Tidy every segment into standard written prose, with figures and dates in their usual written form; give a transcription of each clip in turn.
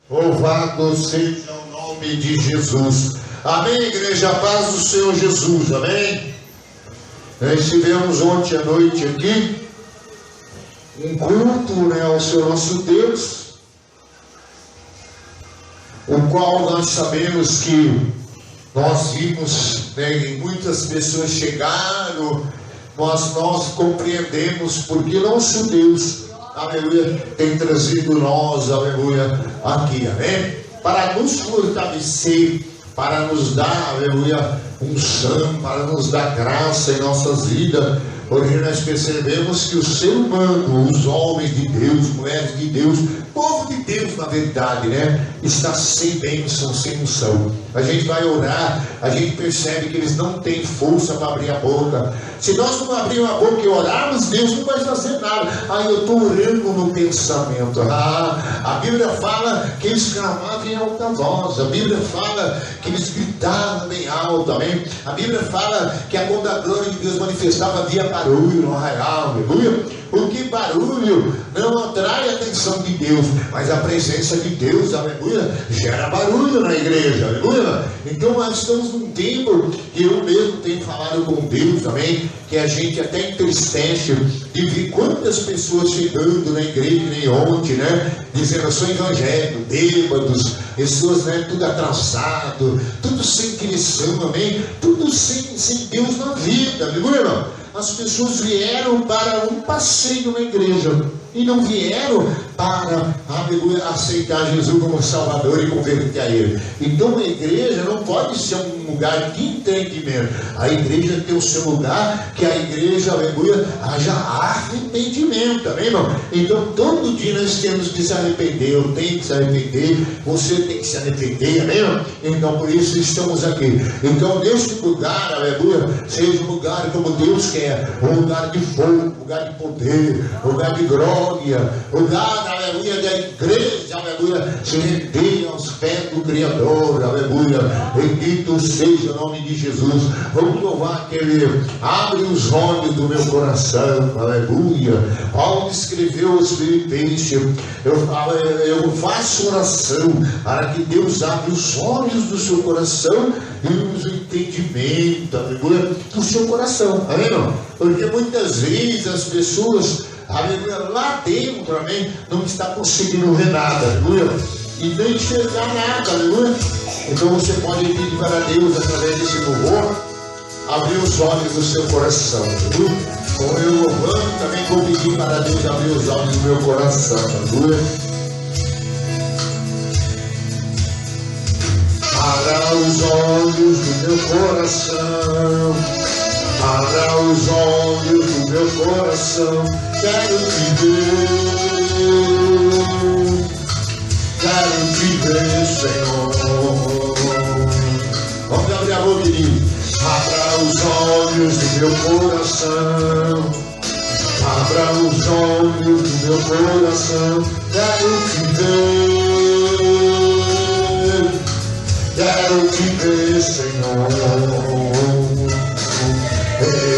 Louvado seja o nome de Jesus. Amém, igreja, a paz do Senhor Jesus, amém? Nós estivemos ontem à noite aqui, um culto, né, ao Senhor nosso Deus, o qual nós sabemos que nós vimos, né, e muitas pessoas chegaram, nós compreendemos porque nosso Deus, aleluia, tem trazido nós, aleluia, aqui, amém? Para nos fortalecer, para nos dar, aleluia, unção, para nos dar graça em nossas vidas, porque nós percebemos que o ser humano, os homens de Deus, mulheres de Deus, povo de Deus, na verdade, né, está sem bênção, sem unção. A gente vai orar, a gente percebe que eles não têm força para abrir a boca. Se nós não abrirmos a boca e orarmos, Deus não vai fazer nada. Eu estou orando no pensamento. A Bíblia fala que eles clamavam em alta voz. A Bíblia fala que eles gritavam bem alto, amém? A Bíblia fala que quando a glória de Deus manifestava, havia barulho no arraial, aleluia. Porque barulho não atrai a atenção de Deus, mas a presença de Deus, aleluia, gera barulho na igreja, aleluia. Então nós estamos num tempo que eu mesmo tenho falado com Deus, amém, que a gente até entristece de ver quantas pessoas chegando na igreja, nem ontem, né, dizendo: eu sou evangélico, bêbados, pessoas, né, tudo atrasado, tudo sem criação, amém, tudo sem Deus na vida, aleluia. As pessoas vieram para um passeio na igreja e não vieram para, aleluia, aceitar Jesus como Salvador e converter a Ele. Então a igreja não pode ser um lugar de entendimento. A igreja tem o seu lugar, que a igreja, aleluia, haja arrependimento, amém, irmão? Então todo dia nós temos que se arrepender. Eu tenho que se arrepender, você tem que se arrepender, amém, irmão? Então por isso estamos aqui. Então neste lugar, aleluia, seja um lugar como Deus quer, um lugar de fogo, um lugar de poder, um lugar de glória, um lugar, aleluia, da igreja, aleluia, se render aos pés do Criador, aleluia. Bendito seja o nome de Jesus. Vamos louvar que Ele abre os olhos do meu coração, aleluia. Paulo escreveu aos Filipenses: eu faço oração para que Deus abra os olhos do seu coração e o entendimento, aleluia, do seu coração, amém, irmão? Porque muitas vezes as pessoas, aleluia, lá dentro, amém, não está conseguindo ver nada, aleluia, e nem enxergar nada, aleluia. Então você pode pedir para Deus, através desse louvor, abrir os olhos do seu coração, aleluia. Como eu louvando, também vou pedir para Deus abrir os olhos do meu coração, aleluia. Abra os olhos do meu coração, abra os olhos do meu coração, quero te ver, Senhor. Vamos abrir a boca, querido. Abra os olhos do meu coração, abra os olhos do meu coração, quero te ver. Quero te ver, Senhor,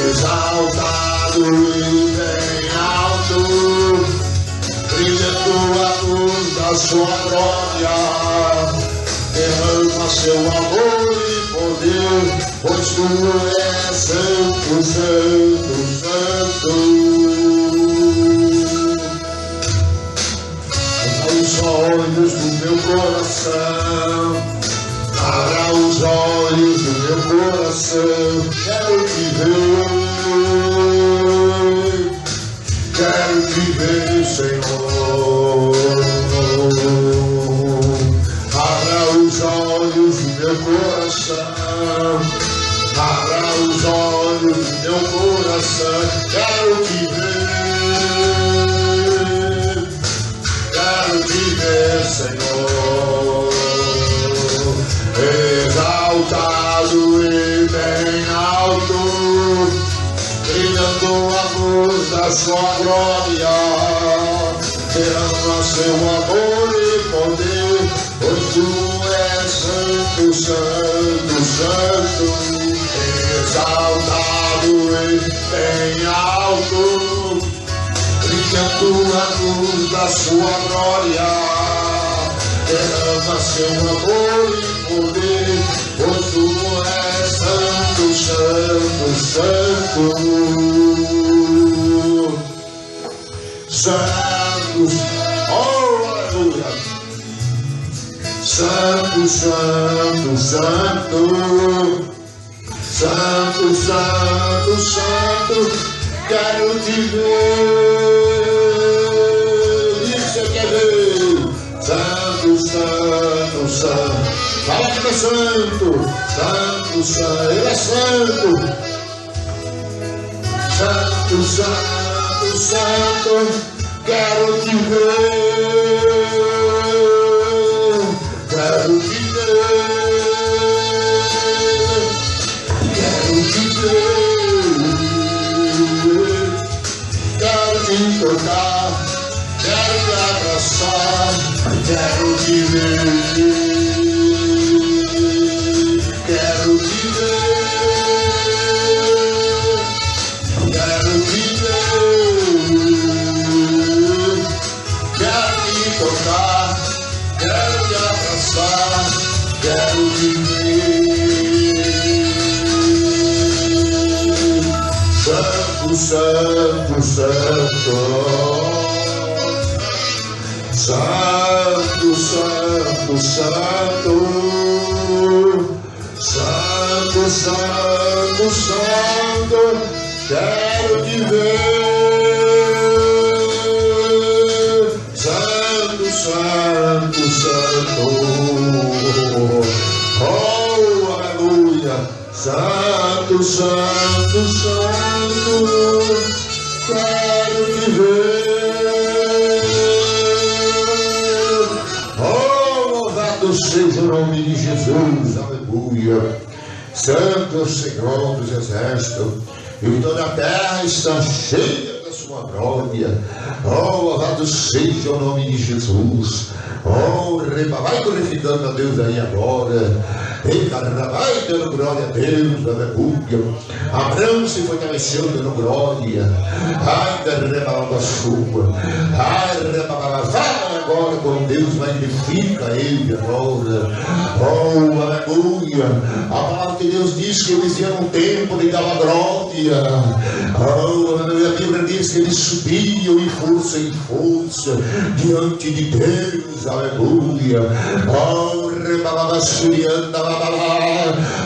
exaltado e bem alto, brilhando a luz da sua glória, derrama seu amor e poder, pois tu és santo, santo, santo. Os olhos do meu coração, abra os olhos do meu coração, quero te ver, Senhor. Abra os olhos do meu coração, abra os olhos do meu coração, quero te ver, Senhor. Exaltado e bem alto, brilhando a luz da sua glória, derrama seu amor e poder, pois tu és santo, santo, santo. Exaltado e bem alto, brilhando a luz da sua glória, derrama seu amor e poder, pois tu és santo, santo, santo, santo, oh aleluia, santo, santo, santo, santo, santo, santo, quero te ver, isso eu quero ver, santo, santo, santo, fala que é santo, santo, santo, ele é santo, santo, santo, santo, quero te ver, quero te ver, quero te ver, quero te tocar, quero te abraçar, quero te ver, quero te ver, quero te ver, quero te tocar, quero te abraçar, quero te ver, santo, santo, santo, santo, santo, santo, santo, santo, santo, quero te ver, santo, santo, santo, oh aleluia, santo, santo, santo, quero te ver, oh louvado seja o nome de Jesus, aleluia, santo é o Senhor dos exércitos, e toda a terra está cheia da sua glória, oh louvado seja o nome de Jesus, oh vai glorificando a Deus aí agora, vai dando glória a Deus, aleluia. Abraão se fortaleceu dando glória, ai derrama a chuva, ai vai agora com Deus, magnifica ele agora, oh aleluia. A palavra de Deus diz que eles iam no templo e dava glória, oh aleluia. A Bíblia diz que eles subiam em força diante de Deus, aleluia, oh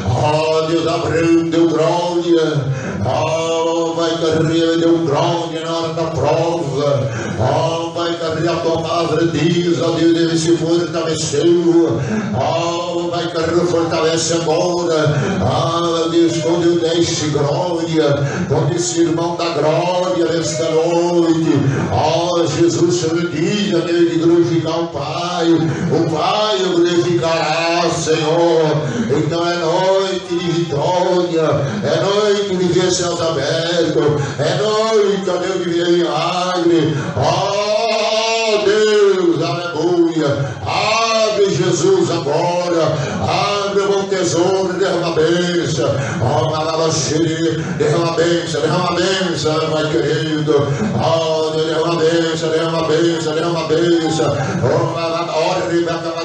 oh Deus, Abraão deu glória, oh vai carreira deu glória na hora da prova, oh vai carreira a tua palavra diz, oh Deus, ele se fortaleceu, oh vai carreira fortalece agora, oh Deus, quando eu deste glória, quando esse irmão dá glória nesta noite, oh Jesus, Senhor diz, Deus, de glorificar o Pai glorificará, Senhor. Então é noite de vitória, é noite de ver céus abertos, é noite, ó Deus, de ver milagre, ó Deus, aleluia. Abre Jesus agora, abre o bom tesouro, derrama a bênção, ó derrama a bênção, Pai querido, ó Deus, derrama a bênção, derrama a bênção, derrama a bênção,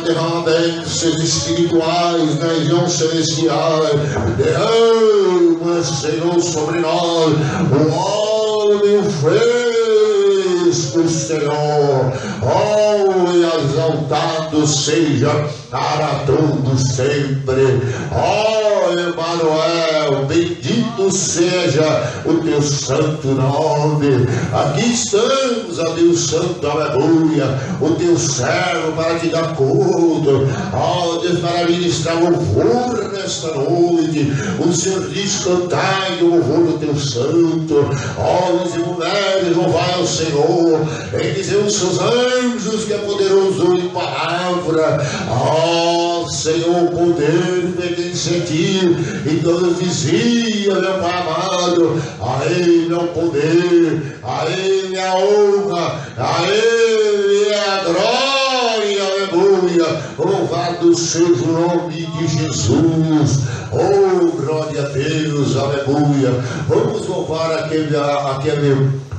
derrama bênçãos espirituais nas regiões celestiais, derrama, Senhor, sobre nós o óleo fresco, Senhor, oh, exaltado seja para todos sempre, oh Emanuel, bendito seja o teu santo nome. Aqui estamos, ó Deus Santo, aleluia, o teu servo para te dar culto, ó Deus, para ministrar louvor nesta noite. O Senhor diz: cantai o louvor do teu santo, homens e mulheres, louvai ao Senhor, em dizer os seus anjos, que é poderoso em palavra. Ó Senhor, o poder pertence a ti, e todos diziam, meu Pai amado, a Ele é o poder, a Ele é a honra, a Ele é a glória, aleluia. Louvado seja o nome de Jesus, oh glória a Deus, aleluia. Vamos louvar aquele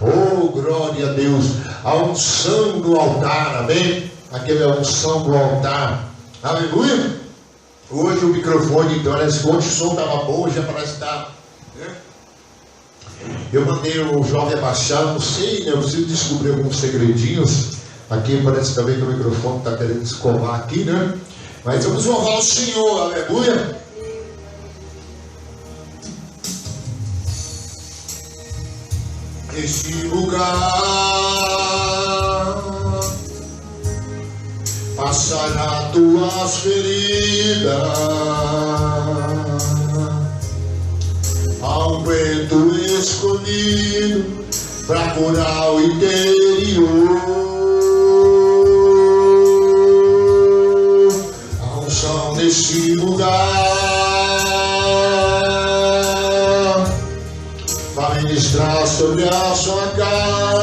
oh glória a Deus, a unção do altar, amém? aquela unção do altar. Aleluia. Hoje o microfone, então, hoje o som estava bom, já parece que está, né? Eu mandei o jovem abaixar, não sei, né? Eu preciso descobrir alguns segredinhos. Aqui parece também que o microfone está querendo escovar aqui, né? Mas vamos louvar o Senhor, aleluia. Este lugar passará tuas feridas, há um vento escolhido para curar o interior. A unção deste lugar vai ministrar sobre a sua casa,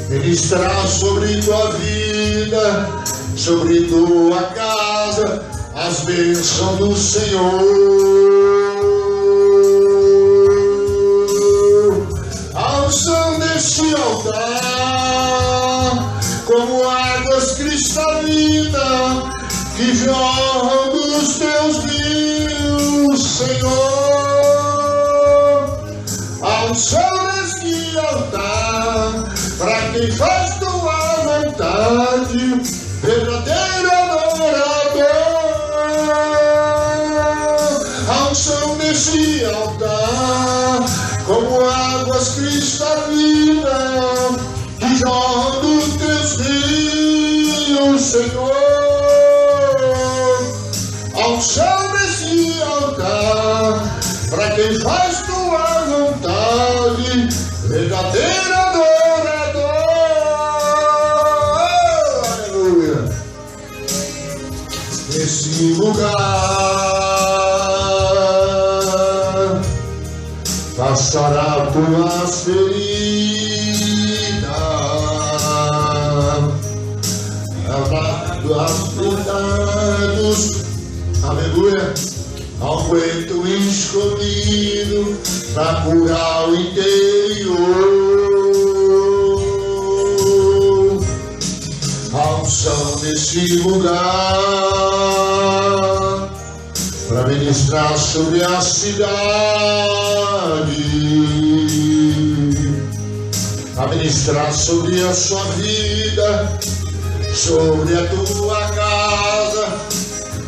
ministrar sobre tua vida, sobre tua casa, as bênçãos do Senhor. A unção deste altar, como águas cristalinas que jorram dos teus rios, Senhor. A unção deste altar, para quem faz tua vontade, verdadeiro adorador. A unção deste altar, como águas cristalinas que jorram dos teus rios, Senhor. A unção deste altar, para quem faz tua vontade, verdadeiro adorador. Aleluia. Nesse lugar passará tuas feridas, as cuidados. Aleluia. Há um vento escolhido para curar o interior. A unção desse lugar para ministrar sobre a cidade, para ministrar sobre a sua vida, sobre a tua casa,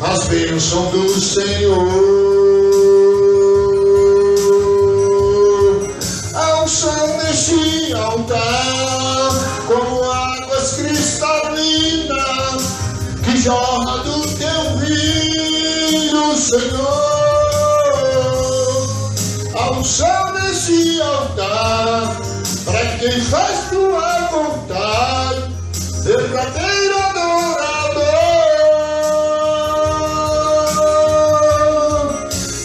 as bênçãos do Senhor. A unção deste altar, como águas cristalinas que jorra do teu rio, Senhor. A unção deste altar, para quem faz tua vontade, verdadeiro adorador.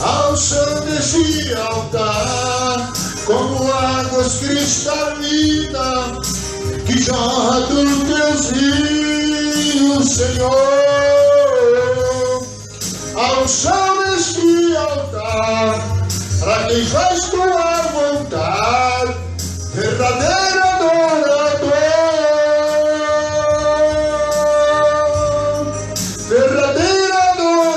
A unção deste altar, como águas cristalinas que jorra dos teus rios, Senhor. A unção deste altar, para quem faz tua vontade, verdadeiro adorador. Verdadeiro adorador.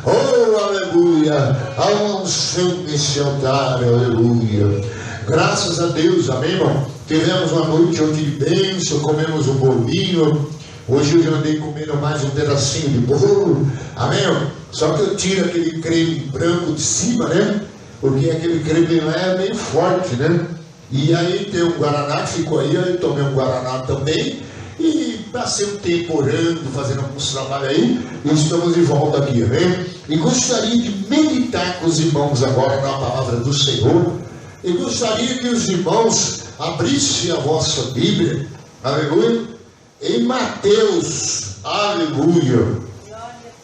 Oh, aleluia. A unção desse altar, aleluia. Graças a Deus, amém, irmão? Tivemos uma noite ontem de bênção, comemos um bolinho. Hoje eu já andei comendo mais um pedacinho de bolo, amém? Só que eu tiro aquele creme branco de cima, né? Porque aquele creme lá é meio forte, né? E aí tem um guaraná que ficou aí, eu tomei um guaraná também. E passei um tempo orando, fazendo alguns trabalhos aí, e estamos de volta aqui, amém? E gostaria de meditar com os irmãos agora na palavra do Senhor. E gostaria que os irmãos abrissem a vossa Bíblia, aleluia, em Mateus, aleluia,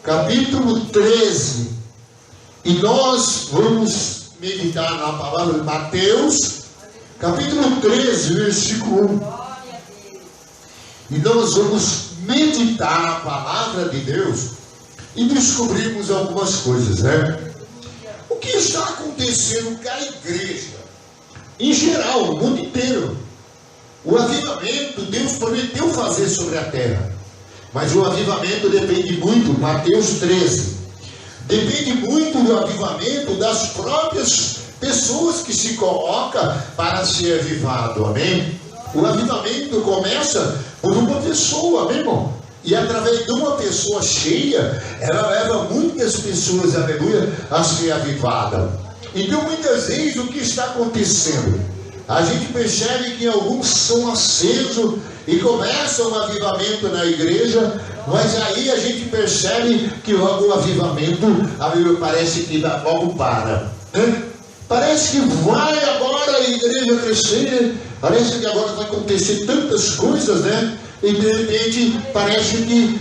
capítulo 13. E nós vamos meditar na palavra de Mateus, capítulo 13, versículo 1. E nós vamos meditar a palavra de Deus e descobrirmos algumas coisas, né? que está acontecendo com a igreja? Em geral, no mundo inteiro. O avivamento, Deus prometeu fazer sobre a terra. Mas o avivamento depende muito, Mateus 13. Depende muito do avivamento das próprias pessoas que se colocam para ser avivado, amém? O avivamento começa por uma pessoa, amém, irmão? E através de uma pessoa cheia, ela leva muitas pessoas, aleluia, a ser avivada. Então, muitas vezes, o que está acontecendo? A gente percebe que alguns são acesos e começam um avivamento na igreja, mas aí a gente percebe que logo o avivamento, aleluia, parece que logo para, né? Parece que vai agora a igreja crescer, parece que agora vai acontecer tantas coisas, né? E de repente parece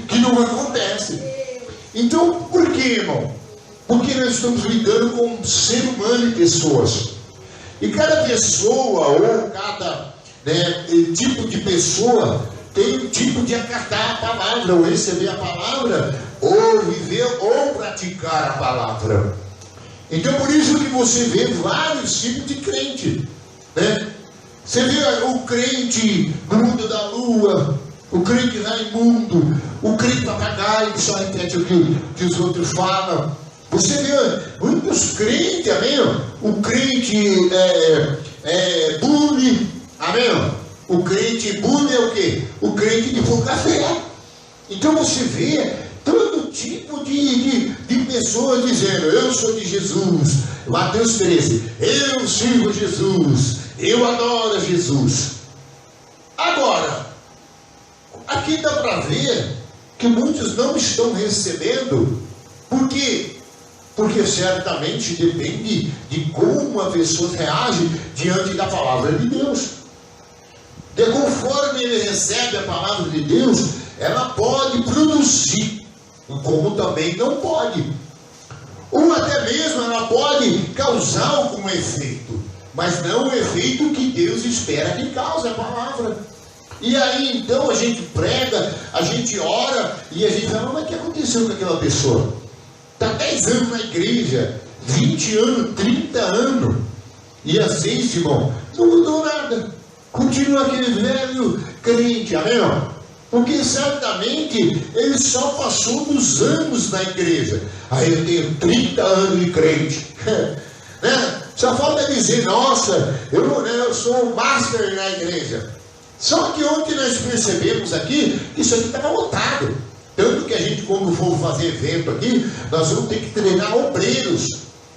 que não acontece. Então, por que, irmão? Porque nós estamos lidando com um ser humano e pessoas. E cada pessoa, ou cada tipo de pessoa, tem um tipo de acatar a palavra, ou receber a palavra, ou viver, ou praticar a palavra. Então, por isso que você vê vários tipos de crente, né? Você vê o crente no mundo da lua, o crente Raimundo, o crente papagaio, que só repete o que os outros falam. Você vê muitos crentes, amém? O crente bully, amém? O crente bully é o quê? O crente de pouca fé. Então você vê todo tipo de pessoas dizendo: eu sou de Jesus. Mateus 13, eu sirvo Jesus, eu adoro Jesus. Agora, aqui dá para ver que muitos não estão recebendo. Por quê? Porque certamente depende de como a pessoa reage diante da palavra de Deus. De conforme ele recebe a palavra de Deus, ela pode produzir, como também não pode. Ou até mesmo ela pode causar algum efeito, mas não o efeito que Deus espera que cause a palavra. E aí então a gente prega, a gente ora e a gente fala: mas o que aconteceu com aquela pessoa? Está 10 anos na igreja, 20 anos, 30 anos, e às vezes, irmão, não mudou nada. Continua aquele velho crente, amém? Porque certamente ele só passou dos anos na igreja. Aí eu tenho 30 anos de crente, né? Só falta dizer: nossa, eu sou o master na igreja. Só que ontem nós percebemos aqui que isso aqui estava lotado. Tanto que a gente, quando for fazer evento aqui, nós vamos ter que treinar obreiros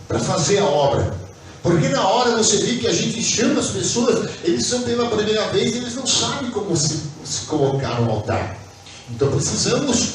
para fazer a obra. Porque na hora você vê que a gente chama as pessoas, eles são pela primeira vez, eles não sabem como se colocar no altar. Então precisamos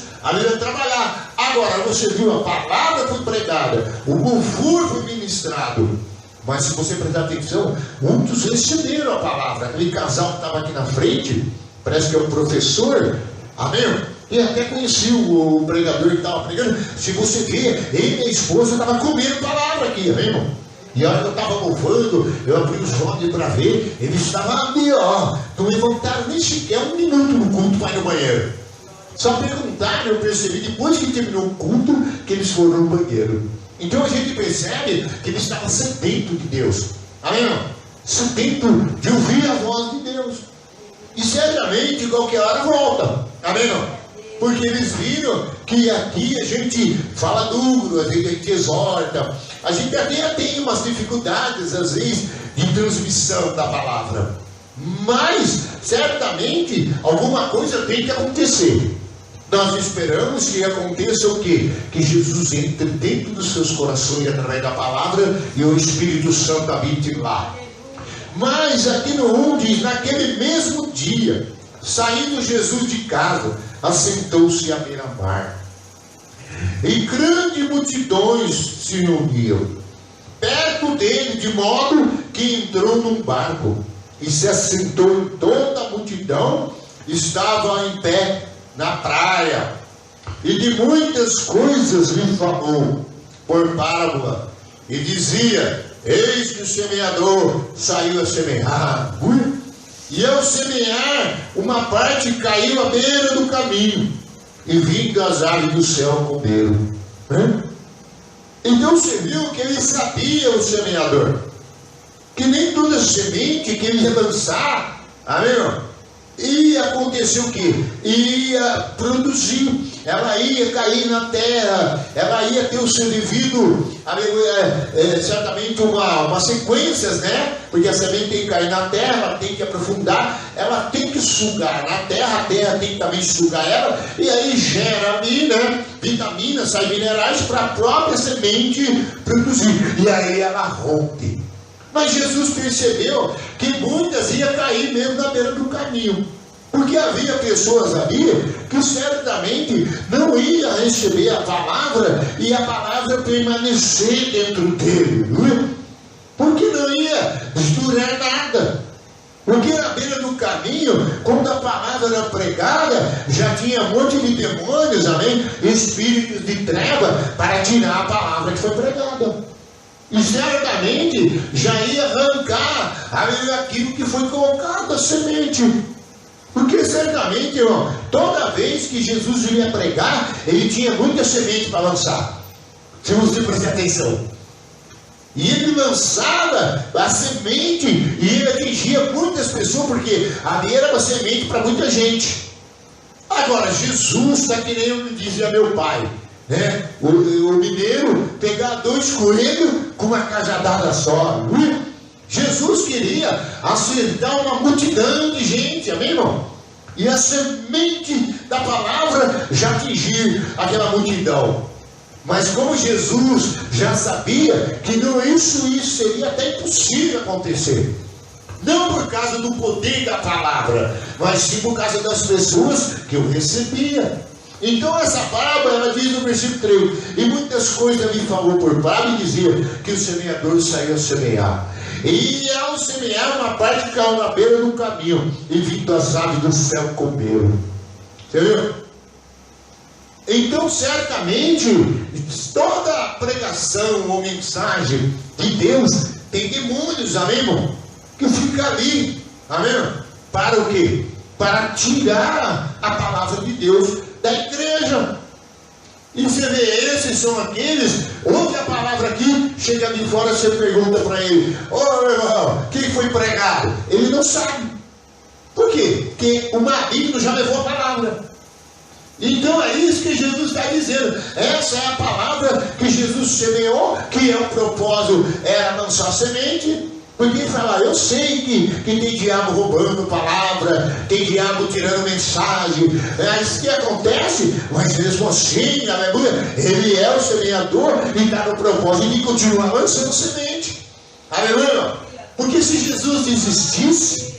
trabalhar. Agora, você viu, a palavra foi pregada, o louvor foi ministrado. Mas se você prestar atenção, muitos receberam a palavra. Aquele casal que estava aqui na frente, parece que é um professor, amém? E até conheci o pregador que estava pregando. Se você ver, ele e a esposa estavam comendo palavra aqui, amém, irmão? E a hora que eu estava louvando, eu abri os olhos para ver, eles estavam ali, ó, não levantaram nem sequer um minuto no culto para ir no banheiro. Só perguntaram, eu percebi depois que terminou o culto, que eles foram no banheiro. Então a gente percebe que eles estavam sedentos de Deus, amém, irmão? Sedento de ouvir a voz de Deus. E certamente qualquer hora volta, amém, irmão? Porque eles viram que aqui a gente fala duro, a gente exorta, a gente até tem umas dificuldades às vezes de transmissão da palavra, mas certamente alguma coisa tem que acontecer. Nós esperamos que aconteça o quê? Que Jesus entre dentro dos seus corações através da palavra e o Espírito Santo habite lá. Mas aqui no 1 diz: naquele mesmo dia, saindo Jesus de casa, assentou-se à beira-mar, e grandes multidões se reuniam perto dele, de modo que entrou num barco e se assentou, e toda a multidão estava em pé na praia, e de muitas coisas lhe falou por parábola, e dizia: eis que o semeador saiu a semear. E ao semear, uma parte caiu à beira do caminho, e vindo as aves do céu comeram. Então você viu que ele sabia, o semeador, que nem toda semente que ele ia lançar, amém? Ia acontecer o que? Ia produzir, ela ia cair na terra, ela ia ter o seu devido, certamente uma sequências, né? Porque a semente tem que cair na terra, ela tem que aprofundar, ela tem que sugar na terra, a terra tem que também sugar ela, e aí gera ali, né? Vitaminas, sais minerais para a própria semente produzir, e aí ela rompe. Mas Jesus percebeu que muitas iam cair mesmo na beira do caminho. Porque havia pessoas ali que certamente não iam receber a palavra e a palavra permanecer dentro dele. Não é? Porque não ia durar nada. Porque na beira do caminho, quando a palavra era pregada, já tinha um monte de demônios, amém? Espíritos de treva para tirar a palavra que foi pregada. E certamente já ia arrancar aquilo que foi colocado, a semente. Porque certamente, irmão, toda vez que Jesus ia pregar, ele tinha muita semente para lançar. Se você prestar atenção. E ele lançava a semente e ele atingia muitas pessoas, porque ali era uma semente para muita gente. Agora, Jesus está que nem eu dizia meu pai, né? O mineiro pegar 2 coelhos com uma cajadada só. Jesus queria acertar uma multidão de gente, amém, irmão? E a semente da palavra já atingir aquela multidão. Mas como Jesus já sabia que isso seria até impossível acontecer. Não por causa do poder da palavra, mas sim por causa das pessoas que eu recebia. Então essa parábola, ela diz no versículo 3, e muitas coisas me falou por parábola, e dizia que o semeador saiu a semear. E ao semear, uma parte caiu na beira do caminho, e vindo as aves do céu comeram. Você viu? Então certamente, toda pregação ou mensagem de Deus tem demônios, amém, irmão? Que fica ali, amém? Para o quê? Para tirar a palavra de Deus da igreja. E você vê, esses são aqueles, ouve a palavra aqui, chega ali fora, você pergunta para ele: ô irmão, quem foi pregado? Ele não sabe. Por quê? Porque o maligno já levou a palavra. Então é isso que Jesus está dizendo. Essa é a palavra que Jesus semeou, que é o propósito, era lançar semente. Porque ele fala: eu sei que tem diabo roubando palavra, tem diabo tirando mensagem, é isso que acontece, mas mesmo assim, aleluia, ele é o semeador e está no propósito de continuar lançando semente, aleluia. Porque se Jesus desistisse,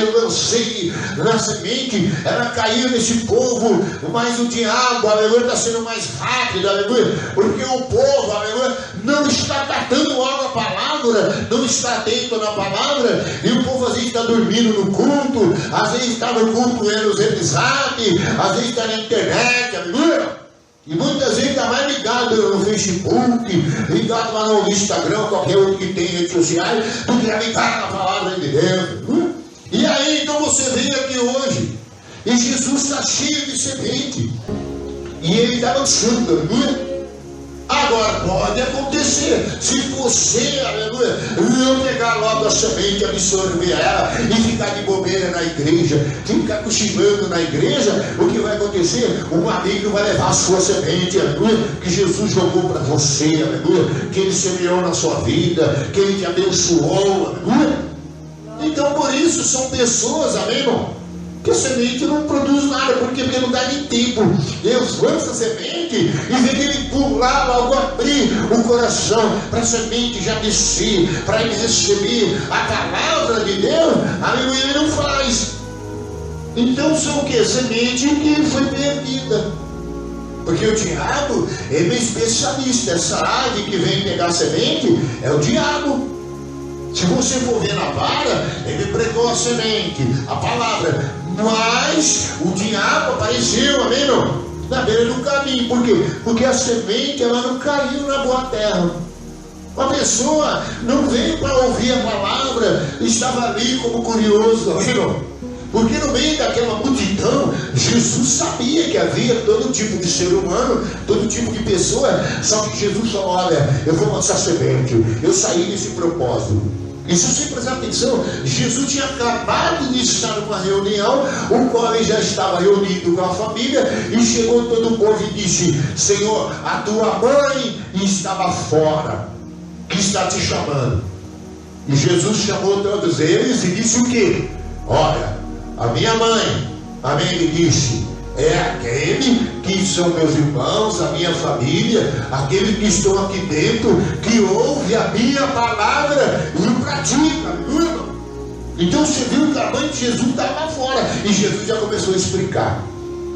eu lancei na semente, ela caiu nesse povo, mas o diabo, aleluia, está sendo mais rápido, aleluia, porque o povo, aleluia, não está tratando logo a palavra, não está atento na palavra, e o povo às vezes está dormindo no culto, às vezes está no culto lendo os WhatsApp, às vezes está na internet, aleluia. E muitas vezes está mais ligado no Facebook, ligado lá no Instagram, qualquer outro que tem redes sociais, do que ligado na palavra de Deus. E aí então você vem aqui hoje, e Jesus está cheio de semente, e ele está lançando, aleluia. Agora pode acontecer, se você, aleluia, não pegar logo a semente, absorver ela e ficar de bobeira na igreja, ficar cochilando na igreja, o que vai acontecer? O maligno vai levar a sua semente, aleluia, que Jesus jogou para você, aleluia, que ele semeou na sua vida, que ele te abençoou, aleluia. Então por isso são pessoas, amém, irmão, que a semente não produz nada, porque não dá nem tempo. Deus lança a semente, e vem ele pular logo, abrir o coração para a semente já descer, para ele receber a palavra de Deus, aleluia, ele não faz. Então são o que? Semente que foi perdida. Porque o diabo, ele é especialista. Essa ave que vem pegar a semente é o diabo. Se você for ver na vara, ele pregou a semente, a palavra, mas o diabo apareceu, amém, irmão? Na beira do caminho. Por quê? Porque a semente, ela não caiu na boa terra. Uma pessoa não veio para ouvir a palavra, estava ali como curioso, amém, irmão? Porque no meio daquela multidão, Jesus sabia que havia todo tipo de ser humano, todo tipo de pessoa. Só que Jesus falou: olha, eu vou mostrar semente, eu saí desse propósito. E se você prestar atenção, Jesus tinha acabado de estar numa reunião, o qual ele já estava reunido com a família, e chegou todo o povo e disse: Senhor, a tua mãe estava fora, que está te chamando. E Jesus chamou todos eles e disse o quê? Olha, a minha mãe, amém, ele disse, é aquele que são meus irmãos, a minha família, aqueles que estão aqui dentro, que ouve a minha palavra e o pratica, aleluia. Então você viu que a mãe de Jesus estava lá fora, e Jesus já começou a explicar.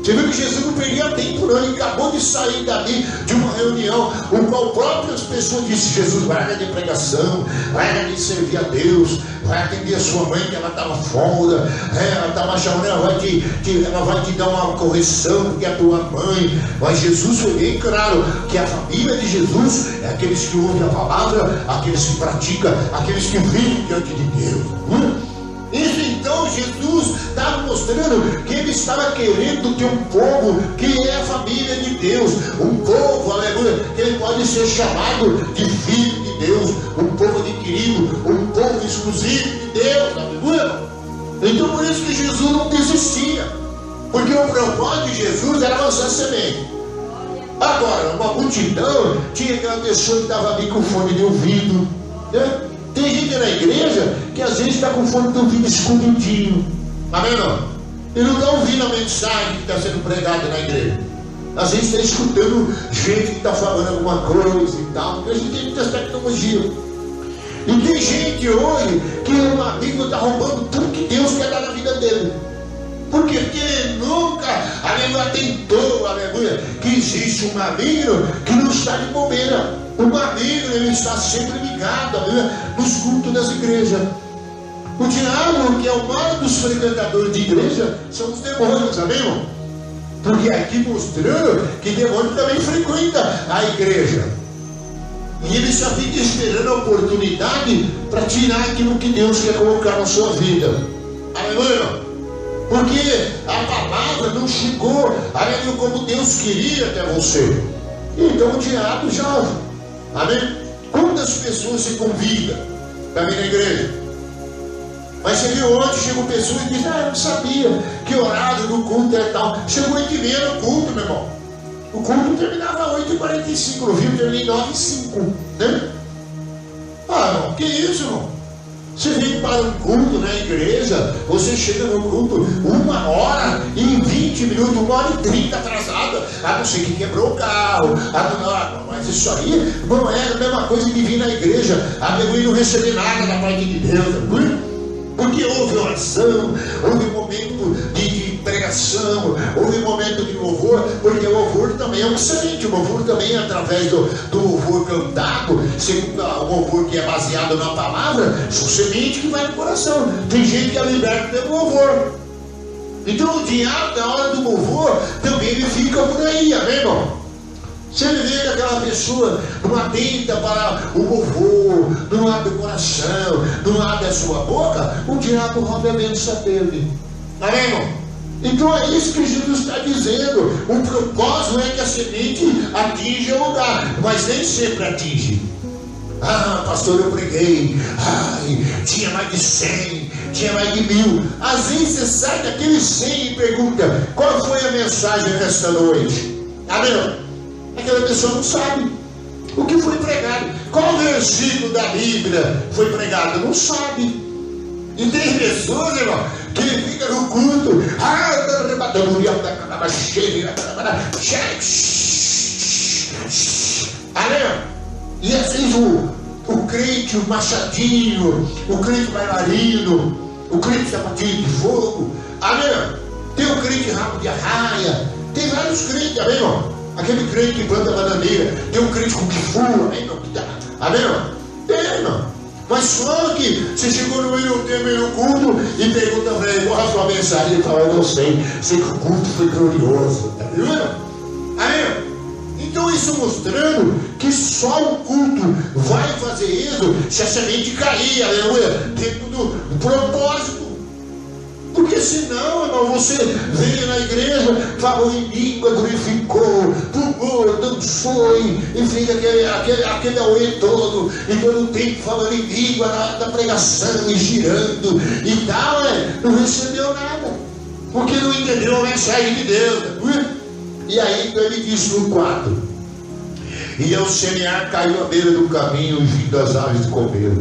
Você viu que Jesus não perdia tempo não, ele acabou de sair dali de uma reunião, o qual próprias pessoas disseram: Jesus, larga de pregação, larga de servir a Deus, vai atender a sua mãe que ela estava fora, ela estava chamando, ela vai te dar uma correção, porque é a tua mãe. Mas Jesus foi bem claro que a família de Jesus é aqueles que ouvem a palavra, aqueles que praticam, aqueles que vivem diante de Deus. Isso, então Jesus estava mostrando que ele estava querendo ter um povo que é a família de Deus, um povo, aleluia, que ele pode ser chamado de filho de Deus, um povo adquirido, um povo exclusivo de Deus, aleluia. Então por isso que Jesus não desistia, porque o propósito de Jesus era lançar semente. Agora, uma multidão, tinha aquela pessoa que estava ali com fone de ouvido, né? Tem gente na igreja que às vezes está com fone de ouvido escondidinho, amém não? Ele não está ouvindo a mensagem que está sendo pregada na igreja. Às vezes está escutando gente que está falando alguma coisa e tal, porque a gente tem muitas tecnologias. E tem gente hoje que um amigo está roubando tudo que Deus quer dar na vida dele. Por quê? Porque ele nunca, aleluia, tentou, aleluia, que existe um amigo que não está de bobeira. O amigo, ele está sempre ligado, aleluia, nos cultos das igrejas. O diabo, que é o maior dos frequentadores de igreja, são os demônios, amém, irmão? Porque aqui mostrando que demônio também frequenta a igreja. E ele só fica esperando a oportunidade para tirar aquilo que Deus quer colocar na sua vida. Aleluia! Porque a palavra não chegou, aleluia, como Deus queria até você. Então o diabo já, amém? Quantas pessoas se convidam para vir na igreja? Mas você viu ontem, chegou pessoas e diz: eu não sabia que horário do culto é tal. Chegou 8h30 no culto, meu irmão. O culto terminava às 8h45, não viu? Terminei 9h05, né? Ah, irmão, que isso, irmão? Você vem para um culto na igreja, você chega no culto 1h e em 20 minutos, 1h30 atrasada, a não ser que quebrou o carro, mas isso aí não é a mesma coisa que vir na igreja, e não receber nada da parte de Deus, porque houve oração, houve momento de pregação, houve momento de louvor, porque o louvor também é um semente, o louvor também é através do louvor cantado, segundo o louvor que é baseado na palavra, são sementes que vai no coração. Tem gente que é liberta pelo louvor. Então o diabo, na hora do louvor, também ele fica por aí, amém, irmão? Se ele vê que aquela pessoa não atenta para o louvor, não abre o coração, não abre a sua boca, o diabo rouba a bênção dele. Amém, irmão? Então é isso que Jesus está dizendo. O propósito é que a semente atinja o lugar, mas nem sempre atinge. Ah, pastor, eu preguei, tinha mais de 100, tinha mais de 1000. Às vezes você sai daqueles 100 e pergunta: qual foi a mensagem desta noite? Amém? Aquela pessoa não sabe o que foi pregado. Qual versículo da Bíblia foi pregado? Não sabe. E tem pessoas, irmão, que fica no culto, e assim o crente, o machadinho, o crente bailarino, o crente sapatinho de fogo, amém? Tem o crente rabo de arraia, tem vários crentes, amém, irmão? Aquele crente que planta bananeira, tem um crente com kifua, amém, irmão? Amém, irmão? Tem, irmão. Mas só que você chegou no meio do tempo no culto e pergunta para ele: qual a sua mensagem? Ele fala: eu não sei que o culto foi glorioso. Amém? Então isso mostrando que só o culto vai fazer isso se a semente cair, aleluia, dentro do propósito. Porque disse: não, irmão, você veio na igreja, falou em língua, glorificou, pulou, dançou e fez aquele auê todo, e todo o tempo falando em língua na pregação e girando e tal, não recebeu nada, porque não entendeu a mensagem de Deus. E aí então ele disse no 4: e ao semear caiu à beira do caminho, vindo as aves de comer.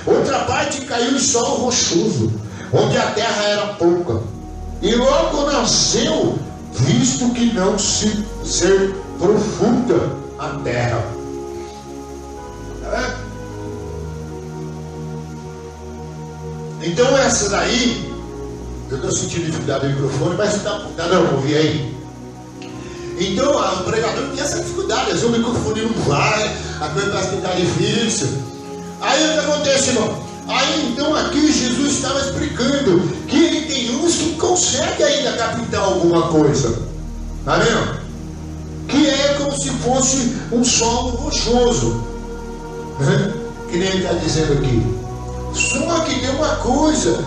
Outra parte caiu em solo rochoso, onde a terra era pouca, e logo nasceu, visto que não se ser profunda a terra. Então essa daí, eu estou sentindo dificuldade no microfone, mas não, ouvi aí. Então o pregador tem essa dificuldade, às vezes o microfone não vai, a coisa parece que está difícil. Aí o que acontece, irmão? Aí então aqui Jesus estava explicando que ele tem uns que conseguem ainda captar alguma coisa, tá vendo? Que é como se fosse um solo rochoso, que nem ele está dizendo aqui. Só que tem uma coisa,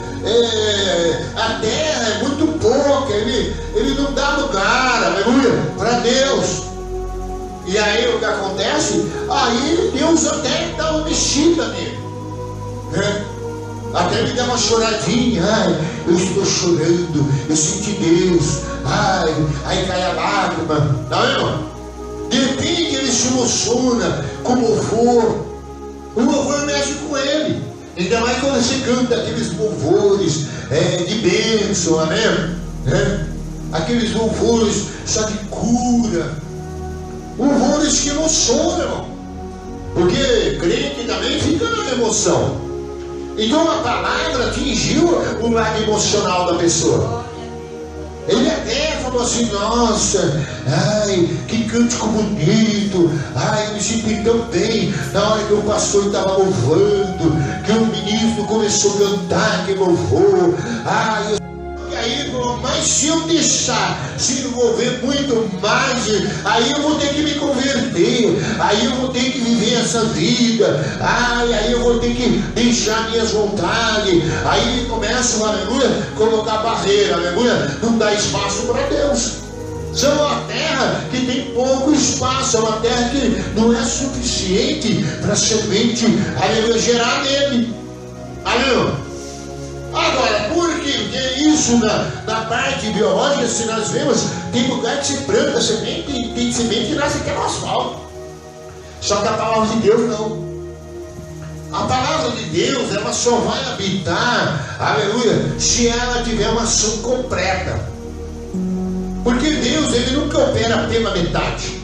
a terra é muito pouca, ele não dá lugar, aleluia, para Deus. E aí o que acontece? Aí Deus até dá uma mexida nele, até me dá uma choradinha. Ai, eu estou chorando, eu senti Deus. Ai, aí cai a lágrima, não, irmão? De repente ele se emociona com louvor. O louvor mexe com ele. Ainda mais quando você canta aqueles louvores de bênção, amém? Aqueles louvores só de cura, louvores que emocionam, irmão, porque crente também fica na emoção. Então a palavra atingiu o lado emocional da pessoa. Ele até falou assim: nossa, ai, que cântico bonito, ai, eu me senti tão bem na hora que o pastor estava louvando, que o ministro começou a cantar, que louvou, ai, e aí, mas se eu deixar se envolver muito mais, aí eu vou ter que me converter, aí eu vou ter que viver essa vida, aí eu vou ter que deixar minhas vontades. Aí ele começa, aleluia, colocar barreira, aleluia, não dá espaço para Deus. São uma terra que tem pouco espaço, é uma terra que não é suficiente para a semente, aleluia, gerar nele, aleluia. Agora, por que isso na parte biológica, se nós vemos, tem lugar que se planta semente, tem semente que nasce até no asfalto. Só que a palavra de Deus não. A palavra de Deus, ela só vai habitar, aleluia, se ela tiver uma ação completa. Porque Deus, ele nunca opera pela metade.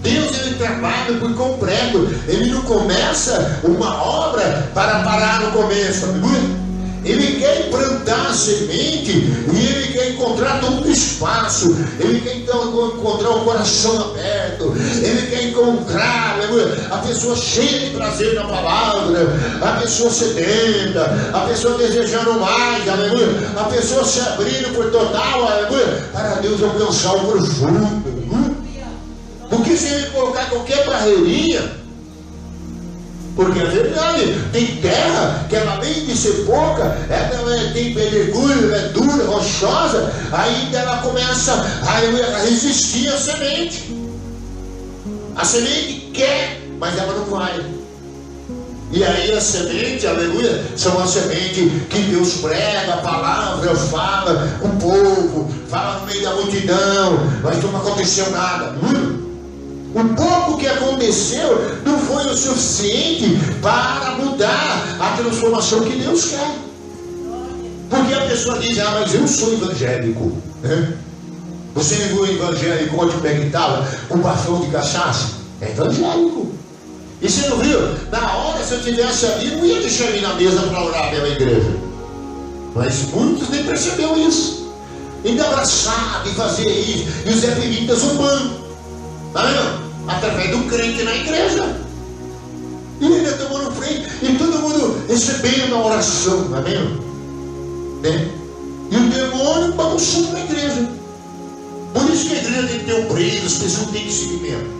Deus, ele trabalha por completo. Ele não começa uma obra para parar no começo, aleluia. Ele quer implantar a semente e ele quer encontrar todo o espaço. Ele quer então encontrar o coração aberto. Ele quer encontrar, aleluia, a pessoa cheia de prazer na palavra, a pessoa sedenta, a pessoa desejando mais, aleluia, a pessoa se abrindo por total, aleluia, para Deus alcançar o profundo, aleluia. Porque se ele colocar qualquer barreirinha, porque é verdade, tem terra que ela, além de ser pouca, ela tem pedregulho, é dura, rochosa, aí ela começa a resistir à semente. A semente quer, mas ela não vai. E aí a semente, aleluia, são a semente que Deus prega, a palavra fala com o povo, fala no meio da multidão, mas não aconteceu nada. O pouco que aconteceu não foi o suficiente para mudar a transformação que Deus quer. Porque a pessoa diz: mas eu sou evangélico. Você não viu o evangélico onde pega e tava com bafão de cachaça? É evangélico. E você não viu? Na hora, se eu tivesse ali, não ia deixar ele na mesa para orar pela igreja. Mas muitos nem perceberam isso. Ainda abraçado e fazer isso. E o Zé Pimenta zombando. Tá vendo? Através do crente na igreja. E ainda tomando frente. E todo mundo recebendo a oração. Tá vendo? Né? E o demônio bagunçando na igreja. Por isso que a igreja tem que ter um brilho, as pessoas têm que seguir mesmo.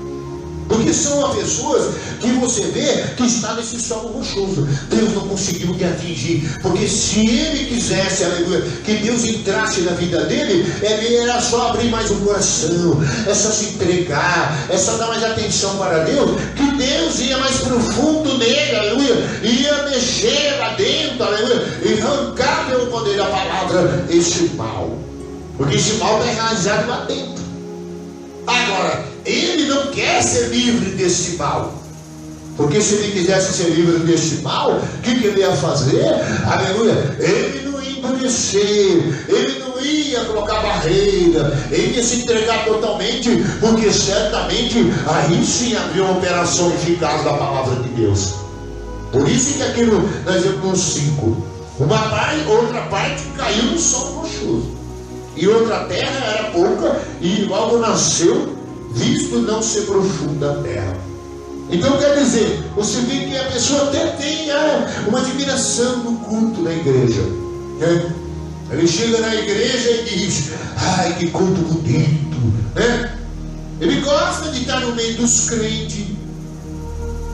Porque Porque são pessoas que você vê que está nesse solo rochoso. Deus não conseguiu lhe atingir, porque se ele quisesse, aleluia, que Deus entrasse na vida dele, ele era só abrir mais o coração, é só se entregar, é só dar mais atenção para Deus, que Deus ia mais profundo nele, aleluia, ia mexer lá dentro, aleluia, e arrancar pelo poder da palavra esse mal, porque esse mal está enraizado lá dentro. Agora, ele não quer ser livre desse mal, porque se ele quisesse ser livre desse mal, o que ele ia fazer? Aleluia, ele não ia endurecer, ele não ia colocar barreira, ele ia se entregar totalmente, porque certamente aí sim havia uma operação eficaz da palavra de Deus. Por isso que aquilo, nós vemos no 5, uma parte, outra parte caiu no solo rochoso, e outra terra era pouca, e logo nasceu, visto não ser profunda a terra. Então quer dizer, você vê que a pessoa até tem uma admiração no culto da igreja, né? Ele chega na igreja e diz: ai, que culto bonito, né? Ele gosta de estar no meio dos crentes,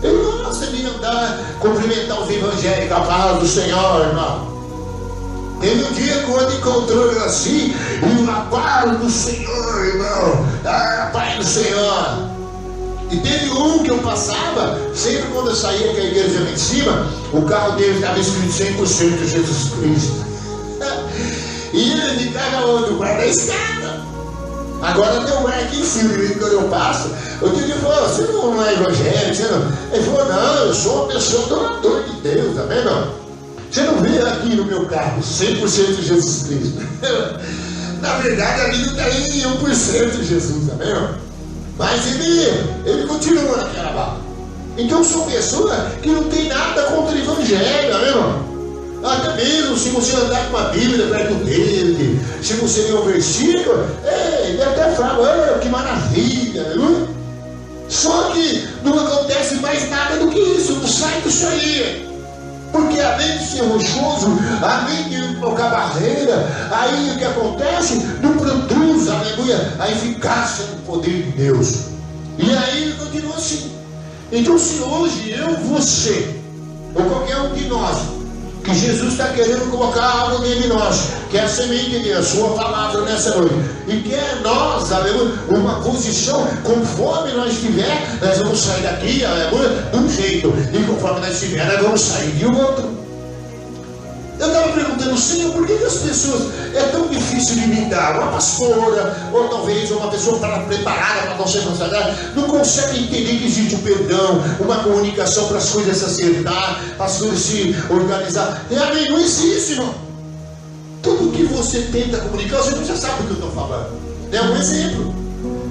ele gosta de andar, cumprimentar os evangélicos, a paz do Senhor, irmão. Teve um dia quando encontrou eu assim, e a paz do Senhor, irmão, a paz do Senhor. E teve um que eu passava, sempre quando eu saía com a igreja lá em cima, o carro dele estava escrito 100% de Jesus Cristo. E ele ficava onde? O guarda da escada. Agora tem um guarda aqui em cima, quando eu passo, eu digo: você não é evangélico, você não. Ele falou: não, eu sou uma pessoa adoradora de Deus, tá vendo? Você não vê aqui no meu carro 100% de Jesus Cristo. Na verdade, a vida está em 1% de Jesus, tá vendo? Mas ele continua naquela barra. Então são pessoas que não tem nada contra o evangelho, tá vendo? Até mesmo se você andar com a Bíblia perto dele, se você ler um versículo, ele até fala: que maravilha, né? Só que não acontece mais nada do que isso, não sai disso aí. Porque além de ser rochoso, além de colocar barreira, aí o que acontece? Não produz, aleluia, a eficácia do poder de Deus. E aí ele continua assim. Então se hoje eu, você, ou qualquer um de nós, que Jesus está querendo colocar algo dentro de nós, que é a semente de Deus, a sua palavra nessa noite, e quer nós, aleluia, uma posição, conforme nós estiver, nós vamos sair daqui, aleluia, de um jeito, e conforme nós estiver, nós vamos sair de um outro. Eu estava perguntando: Senhor, por que as pessoas é tão difícil de lidar? Uma pastora, ou talvez uma pessoa preparada para você não consegue entender que existe um perdão, uma comunicação para as coisas se acertar, para as coisas se organizar. Amém? Não existe, irmão. Tudo que você tenta comunicar, você já sabe do que eu estou falando. É um exemplo.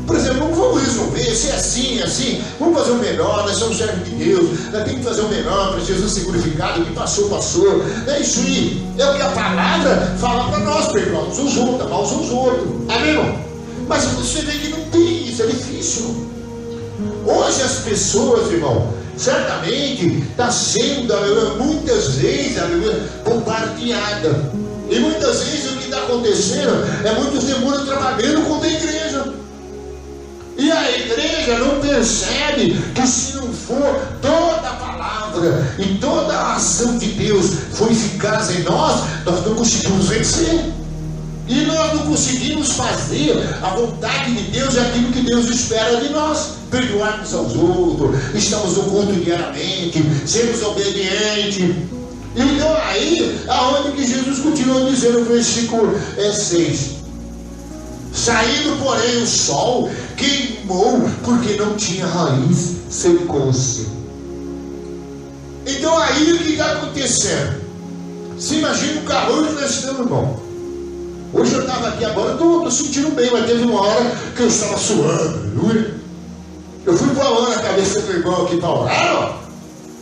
Por exemplo, não vamos resolver, se é assim, assim, vamos fazer o melhor, nós somos servos de Deus, nós temos que fazer o melhor para Jesus ser glorificado, o que passou, passou. É isso aí, é o que a palavra fala para nós, perdoamos uns outros, amar uns outros. Amém, irmão? Mas você vê que não tem isso, é difícil. Hoje as pessoas, irmão, certamente está sendo, muitas vezes, bombardeada. E muitas vezes o que está acontecendo é muitos demônios trabalhando contra a igreja. E a igreja não percebe que se não for toda a palavra e toda a ação de Deus for eficaz em nós, nós não conseguimos vencer. E nós não conseguimos fazer a vontade de Deus e aquilo que Deus espera de nós. Perdoarmos aos outros, estamos no culto diariamente, sermos obedientes. Então aí, aonde que Jesus continua dizendo no versículo 6. Saindo, porém, o sol queimou, porque não tinha raiz, secou-se. Então aí o que está acontecendo? Se imagina o calor que nós estamos, irmão. Hoje eu estava aqui agora, eu estou sentindo bem, mas teve uma hora que eu estava suando. Eu fui falando a cabeça do irmão aqui para orar, ó.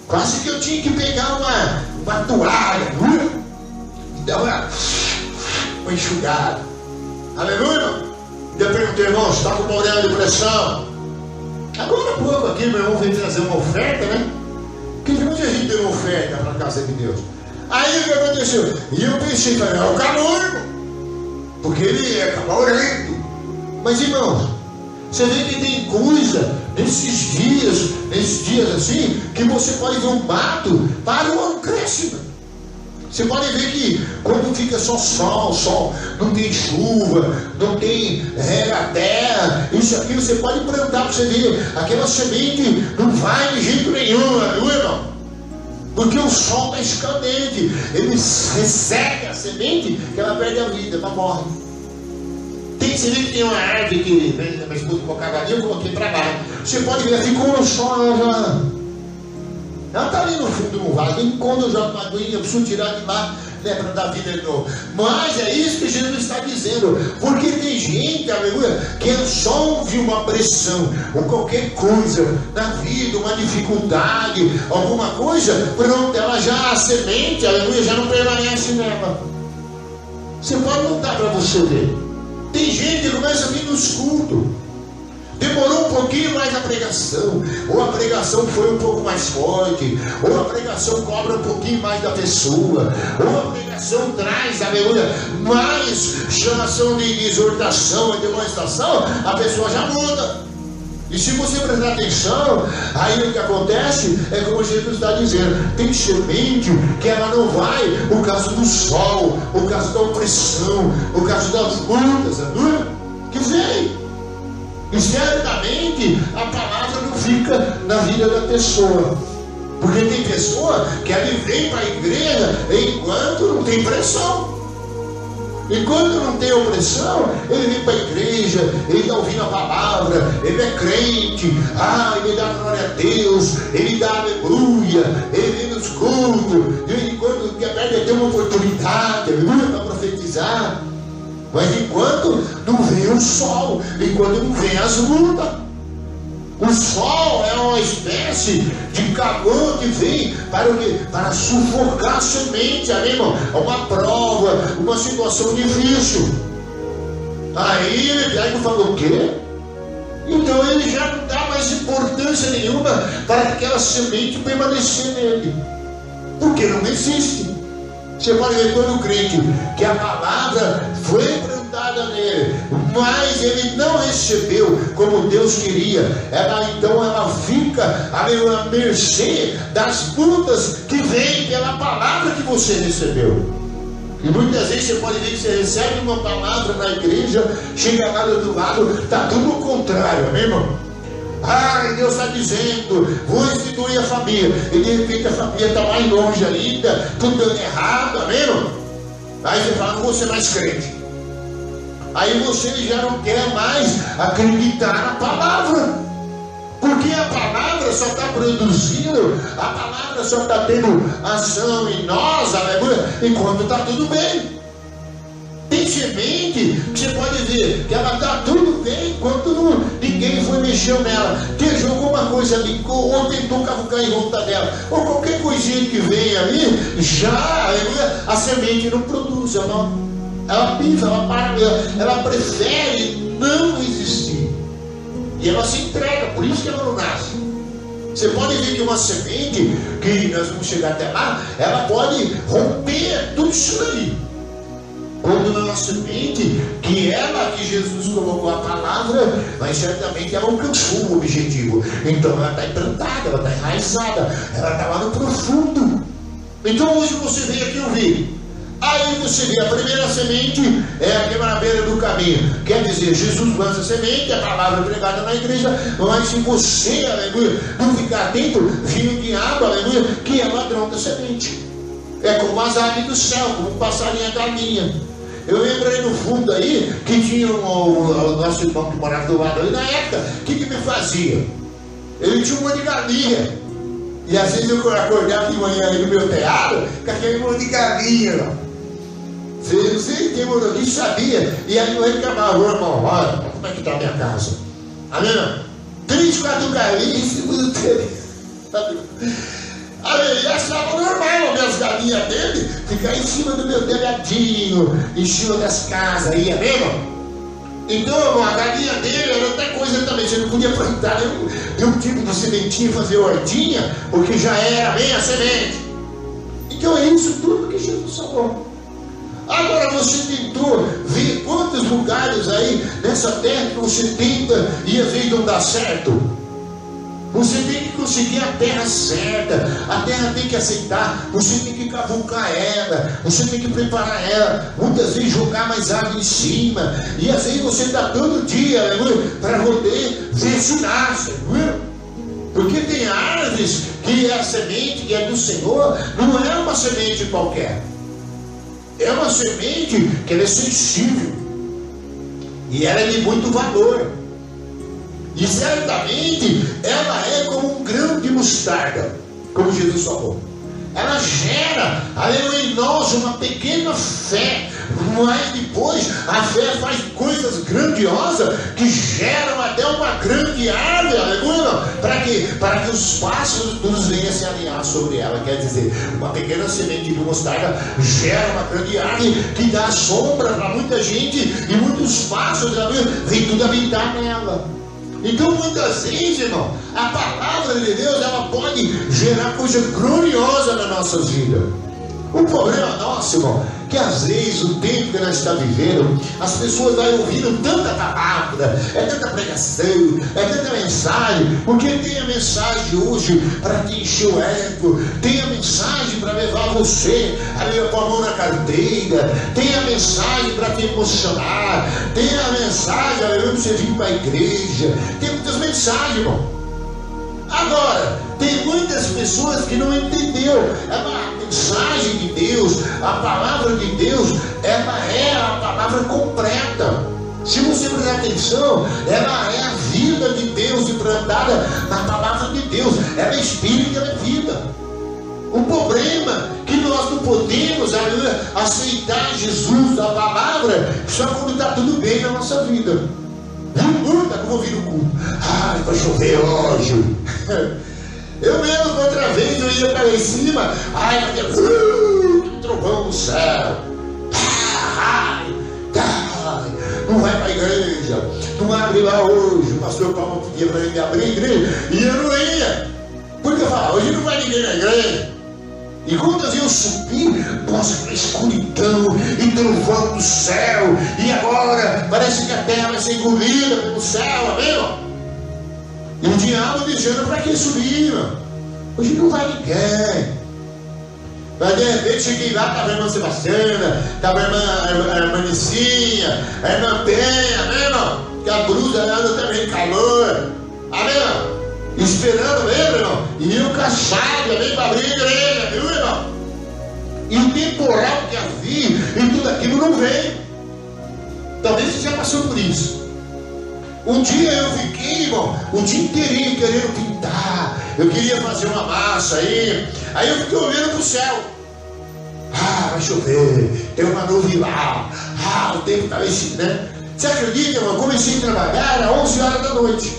Quase que eu tinha que pegar uma toalha, e dar uma enxugada. Aleluia! Eu perguntei: irmão, você está com problema de pressão? Agora há pouco aqui meu irmão veio trazer uma oferta, né? Que de onde a gente deu uma oferta para a casa de Deus? Aí o que aconteceu? E eu pensei: é o calor, irmão, porque ele é calorento. Mas irmãos, Você vê que tem coisa nesses dias assim, que você pode ver um mato para o ano cresce. Você pode ver que quando fica só sol, não tem chuva, não tem regadeira, isso aqui, você pode plantar para você ver, aquela semente não vai de jeito nenhum, não é, irmão? Porque o sol está escaldente, ele resseca a semente, que ela perde a vida, ela morre. Você vê que tem uma árvore que, né, minha esposa colocou a galinha, eu coloquei para baixo. Você pode ver, ficou no sol, ela está ali no fundo do vale. E quando eu jogo uma aguinha, eu preciso tirar de lá, né, para dar vida de novo. Mas é isso que Jesus está dizendo. Porque tem gente, aleluia, que só ouvir uma pressão ou qualquer coisa na vida, uma dificuldade, alguma coisa, pronto, ela já, a semente, aleluia, já não permanece nela. Você pode notar para você ver. Tem gente que começa a vir nos cultos. Demorou um pouquinho mais a pregação, ou a pregação foi um pouco mais forte, ou a pregação cobra um pouquinho mais da pessoa, ou a pregação traz, aleluia, mais chamação de exortação, de demonstração, a pessoa já muda. E se você prestar atenção, aí o que acontece é como Jesus está dizendo, tem semente que ela não vai, o caso do sol, o caso da opressão, o caso das lutas, que vem. E certamente a palavra não fica na vida da pessoa. Porque tem pessoa que ele vem para a igreja enquanto não tem pressão. Enquanto não tem opressão, ele vem para a igreja, ele está ouvindo a palavra, ele é crente, ele dá glória a Deus, ele dá aleluia, ele vem nos cultos, de vez em quando ele tem uma oportunidade, aleluia, para profetizar. Mas enquanto não vem o sol, enquanto não vem as lutas, o sol é uma espécie de calor que vem para o quê? Para sufocar a semente, amém, irmão? É uma prova, uma situação difícil. Aí ele falou o quê? Então ele já não dá mais importância nenhuma para aquela semente permanecer nele, porque não existe. Você pode ver todo crente que a palavra foi plantada nele, mas ele não recebeu como Deus queria. Então ela fica à mercê das lutas que vêm pela palavra que você recebeu. E muitas vezes você pode ver que você recebe uma palavra na igreja, chega lá do outro lado, está tudo o contrário, amém, irmão? Deus está dizendo, vou instituir a família, e de repente a família está mais longe ainda, tudo dando errado, amém, irmão? Aí você fala, não vou ser mais crente. Aí você já não quer mais acreditar na palavra, porque a palavra só está produzindo, a palavra só está tendo ação em nós, aleluia, enquanto está tudo bem. Tem semente que você pode ver que ela está tudo bem enquanto ninguém foi mexer nela, que jogou uma coisa ali, ou tentou cavucar em volta dela, ou qualquer coisinha que vem ali, já a semente não produz, ela pifa, ela para, ela prefere não existir, e ela se entrega, por isso que ela não nasce. Você pode ver que uma semente, que nós vamos chegar até lá, ela pode romper tudo isso aí. Quando não é uma semente, que Jesus colocou a palavra, mas certamente ela alcançou o objetivo. Então ela está implantada, ela está enraizada, ela está lá no profundo. Então hoje você vem aqui ouvir. Aí você vê, a primeira semente é aquela na beira do caminho. Quer dizer, Jesus lança a semente, a palavra pregada na igreja, mas se você, aleluia, não ficar atento, vem o diabo, aleluia, que é ladrão da semente. É como as aves do céu, como um passarinho a galinha. Eu lembrei no fundo aí que tinha o nosso irmão que morava do lado ali na época. O que me fazia? Ele tinha um monte de galinha. E às vezes eu acordava de manhã aí no meu teatro com aquele monte de galinha. Não sei quem morou aqui sabia. E aí eu reclamava, irmão, olha, como é que está a minha casa? Amém? 3, 4 galinhas em cima do telhado. Aí achava normal minhas galinhas dele ficar em cima do meu telhadinho, em cima das casas aí, amém, irmão? Então a galinha dele era outra coisa também. Você não podia plantar nenhum tipo de sementinha, fazer hortinha, porque já era bem a semente. Então é isso tudo que Jesus falou. Agora você tentou ver quantos lugares aí nessa terra que você tenta e às vezes não dá certo? Você tem que conseguir a terra certa, a terra tem que aceitar, você tem que cavucar ela, você tem que preparar ela, muitas vezes jogar mais água em cima, e às vezes você dá todo dia, para poder ver se nasce, porque tem árvores que é a semente que é do Senhor, não é uma semente qualquer, é uma semente que ela é sensível, e ela é de muito valor. E certamente ela é como um grão de mostarda, como Jesus falou. Ela gera, aleluia, em nós uma pequena fé, mas depois a fé faz coisas grandiosas que geram até uma grande árvore, aleluia, para que os pássaros todos venham se alinhar sobre ela. Quer dizer, uma pequena semente de mostarda gera uma grande árvore que dá sombra para muita gente, e muitos pássaros, aleluia, vêm tudo habitar nela. Então muitas vezes, irmão, a palavra de Deus, ela pode gerar coisa gloriosa na nossa vida. O problema nosso, irmão, que às vezes o tempo que nós estamos vivendo, as pessoas vão ouvindo tanta palavra, é tanta pregação, é tanta mensagem, porque tem a mensagem hoje para te encher o ego, tem a mensagem para levar você a pôr a mão na carteira, tem a mensagem para te emocionar, tem a mensagem para você vir para a igreja, tem muitas mensagens, irmão. Agora, tem muitas pessoas que não entenderam a mensagem de Deus, a palavra de Deus, ela é a palavra completa. Se você prestar atenção, ela é a vida de Deus implantada na palavra de Deus. Ela é espírito e ela é vida. O problema é que nós não podemos aceitar Jesus, a palavra, só quando está tudo bem na nossa vida. Está comovido o culto. Ai, vai chover hoje. Eu mesmo, outra vez, eu ia para lá em cima. Ai, vai ter trovão no céu. Ai, não vai para a igreja. Não abre lá hoje. O pastor Paulo pedia para ele abrir a igreja. E eu não ia. Porque eu falava, hoje não vai ninguém na igreja. E quando eu subi, nossa, aquela escuridão, e trovão do céu, e agora parece que a terra vai ser engolida pelo céu, amém? E o diabo dizendo, para que subir, irmão? Hoje não vai ninguém. Mas de repente cheguei lá, estava a irmã Sebastiana, estava a irmã Nicinha, a irmã Penha, amém, irmão? Que a brusa anda também calor, amém, irmão? Esperando mesmo, irmão, e eu cansado, amém, para abrir a igreja, viu, irmão? E o temporal que havia, e tudo aquilo não veio. Talvez você já passou por isso. Um dia eu fiquei, irmão, o dia inteirinho querendo pintar, eu queria fazer uma massa aí eu fiquei olhando para o céu. Vai chover, tem uma nuvem lá, o tempo estava assim, né? Você acredita, irmão? Comecei a trabalhar às 11 horas da noite.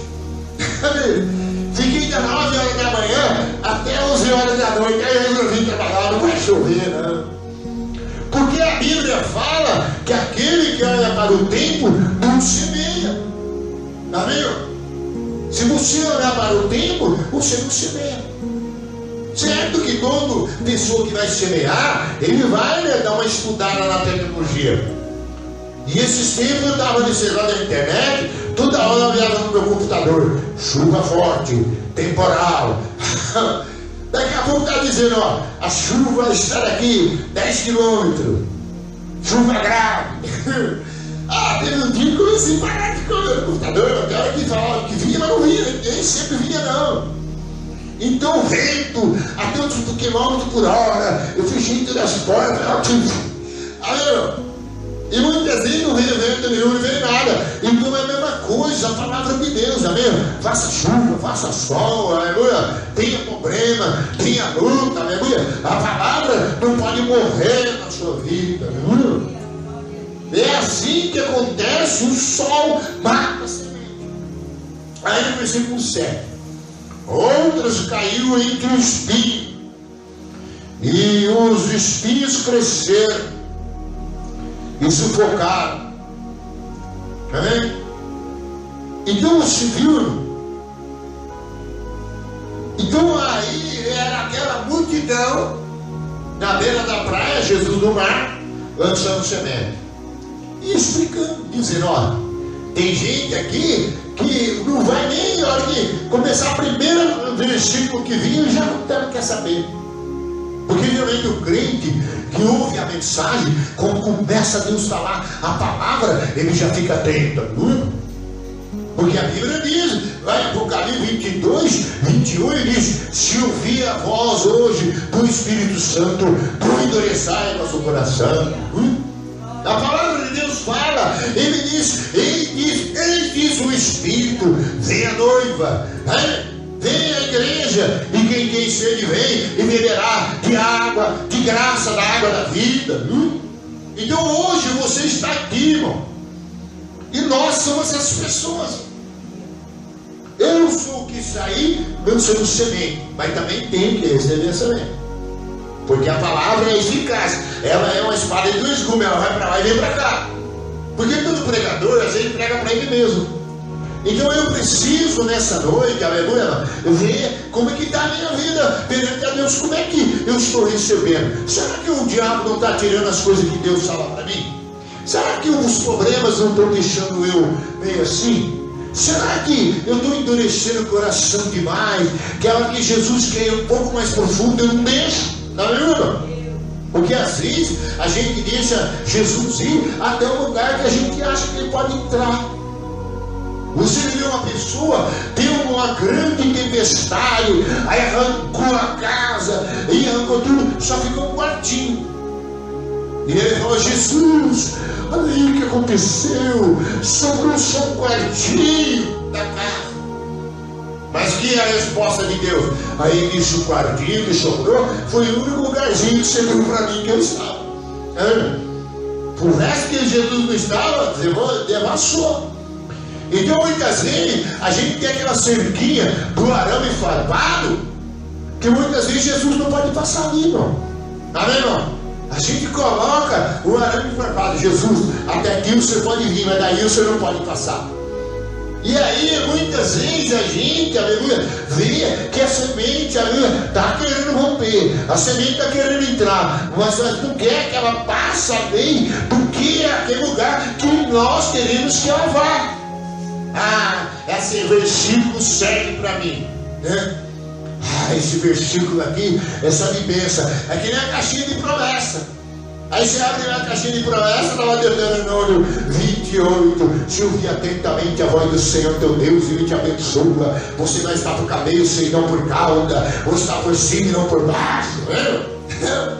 Fiquei das 9 horas da manhã até 11 horas da noite. Aí eu resolvi trabalhar, não vai chover, não. Porque a Bíblia fala que aquele que olha para o tempo não semeia. Amém? Se você olhar para o tempo, você não semeia. Certo que toda pessoa que vai semear, ele vai dar uma estudada na tecnologia. E esses tempos eu estava nesse lado da internet, toda hora eu olhava no meu computador, chuva forte, temporal. Daqui a pouco está dizendo, a chuva está daqui 10 quilômetros, chuva grave. Teve um dia que eu comecei a parar de comer no computador, até hora que falava que vinha, mas não vinha, nem sempre vinha não. Então o vento, até uns quilômetros por hora, eu fechei todas as portas, e muitas vezes não veio vento nenhum, não veio nada. Então é a mesma coisa, a palavra de Deus, amém? Faça chuva, faça sol, aleluia. Tenha problema, tenha luta, aleluia. A palavra não pode morrer na sua vida, aleluia. É assim que acontece, o sol mata a semente. Aí no versículo 7. Outras caíram entre os espinhos, e os espinhos cresceram e sufocaram. Amém? Então você viu? Então aí era aquela multidão na beira da praia, Jesus no mar, lançando semente. E explicando, dizendo, ó, tem gente aqui que não vai nem, a hora que começar o primeiro versículo que vinha, já não quer saber. Porque geralmente o crente que ouve a mensagem, quando começa Deus a falar a palavra, ele já fica atento. Porque a Bíblia diz, lá em Apocalipse 22, 21, ele diz: se ouvir a voz hoje do Espírito Santo, não endureçai nosso coração. A palavra de Deus fala, ele diz o Espírito, vem a noiva, né? Vem a igreja, e quem tem sede vem e beberá de água, de graça, da água da vida. Então hoje você está aqui, irmão, e nós somos essas pessoas. Eu sou o que saí lançando semente, mas também tem que receber a semente, porque a palavra é eficaz, ela é uma espada de dois gumes, ela vai para lá e vem para cá. Porque todo pregador, às vezes, prega para ele mesmo. Então eu preciso nessa noite, aleluia, ver como é que está a minha vida perante a Deus, como é que eu estou recebendo. Será que o diabo não está tirando as coisas que Deus fala para mim? Será que os problemas não estão deixando eu meio assim? Será que eu estou endurecendo o coração demais? Que a hora que Jesus quer ir um pouco mais profundo, eu não deixo, aleluia. Porque às vezes a gente deixa Jesus ir até o lugar que a gente acha que ele pode entrar. Você vê uma pessoa, tem uma grande tempestade, aí arrancou a casa, e arrancou tudo, só ficou um quartinho. E ele falou: Jesus, olha aí o que aconteceu, sobrou só um quartinho da casa. Mas que é a resposta de Deus? Aí disse: o quartinho que sobrou foi o único lugarzinho que você deu para mim que eu estava. Por resto que Jesus não estava, devassou. Então muitas vezes a gente tem aquela cerquinha do arame farpado, que muitas vezes Jesus não pode passar ali, irmão. Amém, irmão? A gente coloca o arame farpado: Jesus, até aqui você pode vir, mas daí você não pode passar. E aí muitas vezes a gente, aleluia, vê que a semente, aleluia, está querendo romper, a semente está querendo entrar, mas nós não quer que ela passe bem, porque é aquele lugar que nós queremos que ela vá. Esse versículo serve para mim, né? Esse versículo aqui, essa bênção, é que nem a caixinha de promessa. Aí você abre a caixinha de promessa, estava Deuteronômio 28. Se ouvir atentamente a voz do Senhor teu Deus, e Ele te abençoa. Você vai estar por cabeça e não por cauda, você está por cima e não por baixo, né?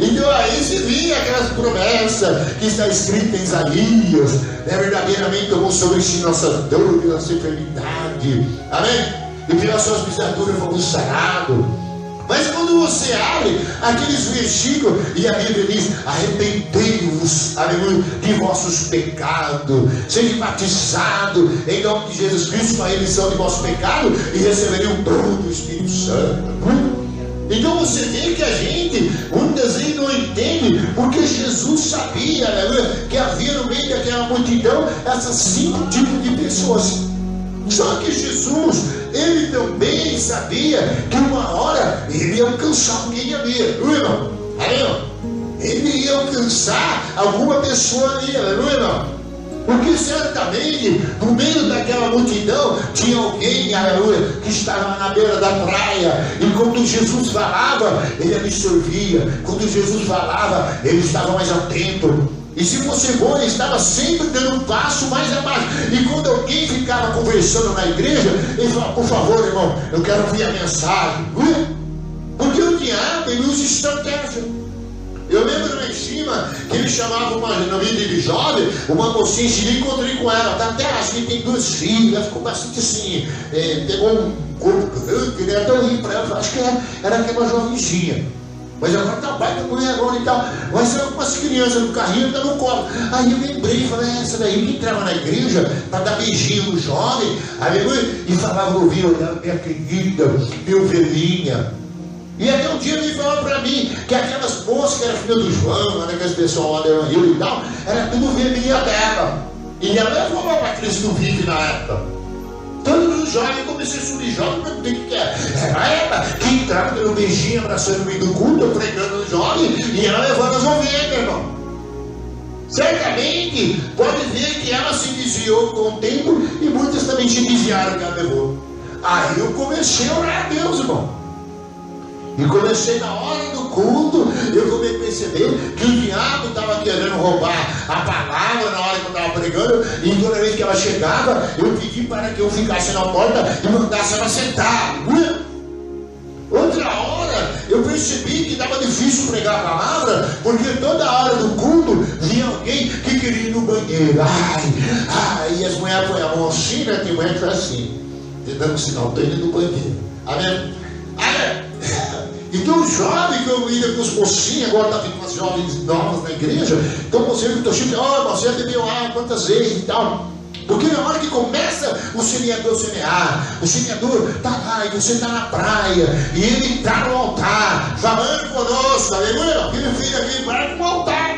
Então aí se via aquelas promessas que está escrita em Isaías, né? Verdadeiramente tomou sobre si nossas dores, nossa enfermidade, amém? E pelas suas pisaduras fomos sarados. Mas quando você abre aqueles versículos, e a Bíblia diz: arrependei-vos, aleluia, de vossos pecados, sede batizado em nome de Jesus Cristo para a remissão de vossos pecados, e recebereis o dom do Espírito Santo. Então você vê que a gente muitas vezes não entende, porque Jesus sabia, aleluia, que havia no meio daquela multidão essas 5 tipos de pessoas. Só que Jesus, ele também sabia que uma hora ele ia alcançar alguém ali, irmão. Ele ia alcançar alguma pessoa ali, irmão. Porque certamente no meio daquela multidão tinha alguém, aleluia, que estava na beira da praia, e quando Jesus falava, ele absorvia. Quando Jesus falava, ele estava mais atento. E se fosse bom, ele estava sempre dando um passo mais abaixo. E quando alguém ficava conversando na igreja, ele falava: por favor, irmão, eu quero ouvir a mensagem. Porque o diabo, ele usa estratégia. Eu lembro lá em cima que ele chamava uma vida de jovem, uma mocinha, e encontrei com ela. Até acho que tem 2 filhos, ela ficou bastante assim, pegou um corpo grande, né? Até eu ri para ela, acho que era aquela jovenzinha. Mas agora tá baita mulher agora e tal. Mas eram umas crianças no carrinho, tá no colo. Aí eu lembrei, falei: essa daí que entrava na igreja para dar beijinho no jovem, aleluia, e falava no ouvido: minha querida, minha ovelhinha. E até um dia ele falou para mim que aquelas moças que eram filha do João, aquelas pessoas lá do Rio e tal, era tudo ovelhinha dela. E ela levou para Cristo vive na época. Todos os jovens, comecei a subir jovem, perguntei o que era. Era ela que entrava dando beijinho, abraçando no meio do culto, pregando no jovem, e ela levando as ovelhas, irmão. Certamente pode ver que ela se desviou com o tempo e muitas também se desviaram que ela levou. Aí eu comecei a orar a Deus, irmão. E comecei na hora do culto, eu comecei a perceber que o diabo estava querendo roubar a palavra na hora que eu estava pregando. E toda vez que ela chegava, eu pedi para que eu ficasse na porta e mandasse ela sentar. Outra hora eu percebi que estava difícil pregar a palavra, porque toda hora do culto vinha alguém que queria ir no banheiro. E as mulheres põem a mão assim, né? Tem mulher que faz assim, dando sinal, estou indo no banheiro. Amém? Então o jovem que eu ia com os mocinhos, agora está vindo umas jovens novas na igreja, então você que estou chique, você bebeu água quantas vezes e tal. Porque na hora que começa o semeador semear, o semeador está lá e você está na praia, e ele está no altar, falando conosco, aleluia, aquele filho aqui vai no altar,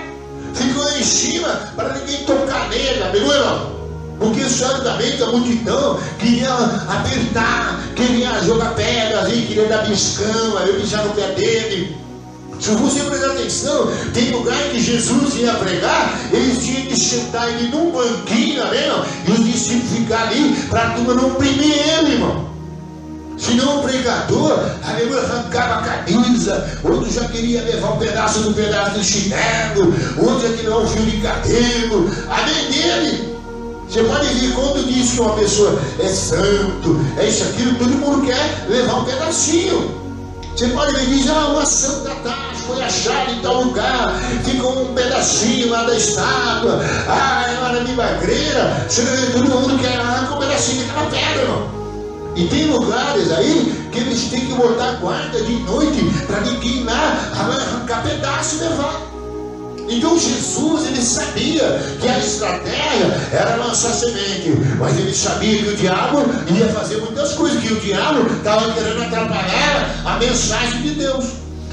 ficou em cima para ninguém tocar nele, aleluia. Porque certamente a multidão queria apertar, queria jogar pedras, queria dar biscão, eu pisar no pé dele. Se você prestar atenção, tem lugar que Jesus ia pregar, eles tinham que sentar ele num banquinho, né, e os discípulos ficar ali para a turma não oprimir ele, irmão. Senão o pregador, aleluia, arrancava a camisa, outro já queria levar um pedaço do chinelo, outro já queria levar um fio de cabelo, amém dele. Você pode ver quando diz que uma pessoa é santo, é isso, aquilo, todo mundo quer levar um pedacinho. Você pode ver, diz, uma santa taça foi achada em tal lugar, ficou um pedacinho lá da estátua, é uma milagreira. Você vê, todo mundo quer arrancar um pedacinho daquela pedra, irmão. E tem lugares aí que eles têm que botar guarda de noite para ninguém lá arrancar pedaço e levar. Então Jesus, ele sabia que a estratégia era lançar semente, mas ele sabia que o diabo ia fazer muitas coisas, que o diabo estava querendo atrapalhar a mensagem de Deus.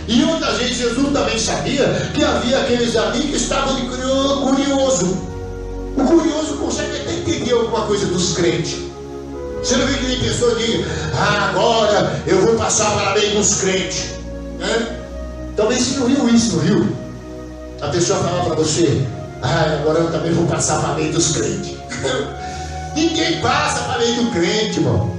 E outras vezes Jesus também sabia que havia aqueles ali que estavam de curioso. O curioso consegue até entender alguma coisa dos crentes. Você não viu que nem pessoa diz, agora eu vou passar para bem dos crentes, né? Talvez você não viu isso, não viu? A pessoa fala para você, agora eu também vou passar para meio dos crentes. Ninguém passa para meio do crente, irmão.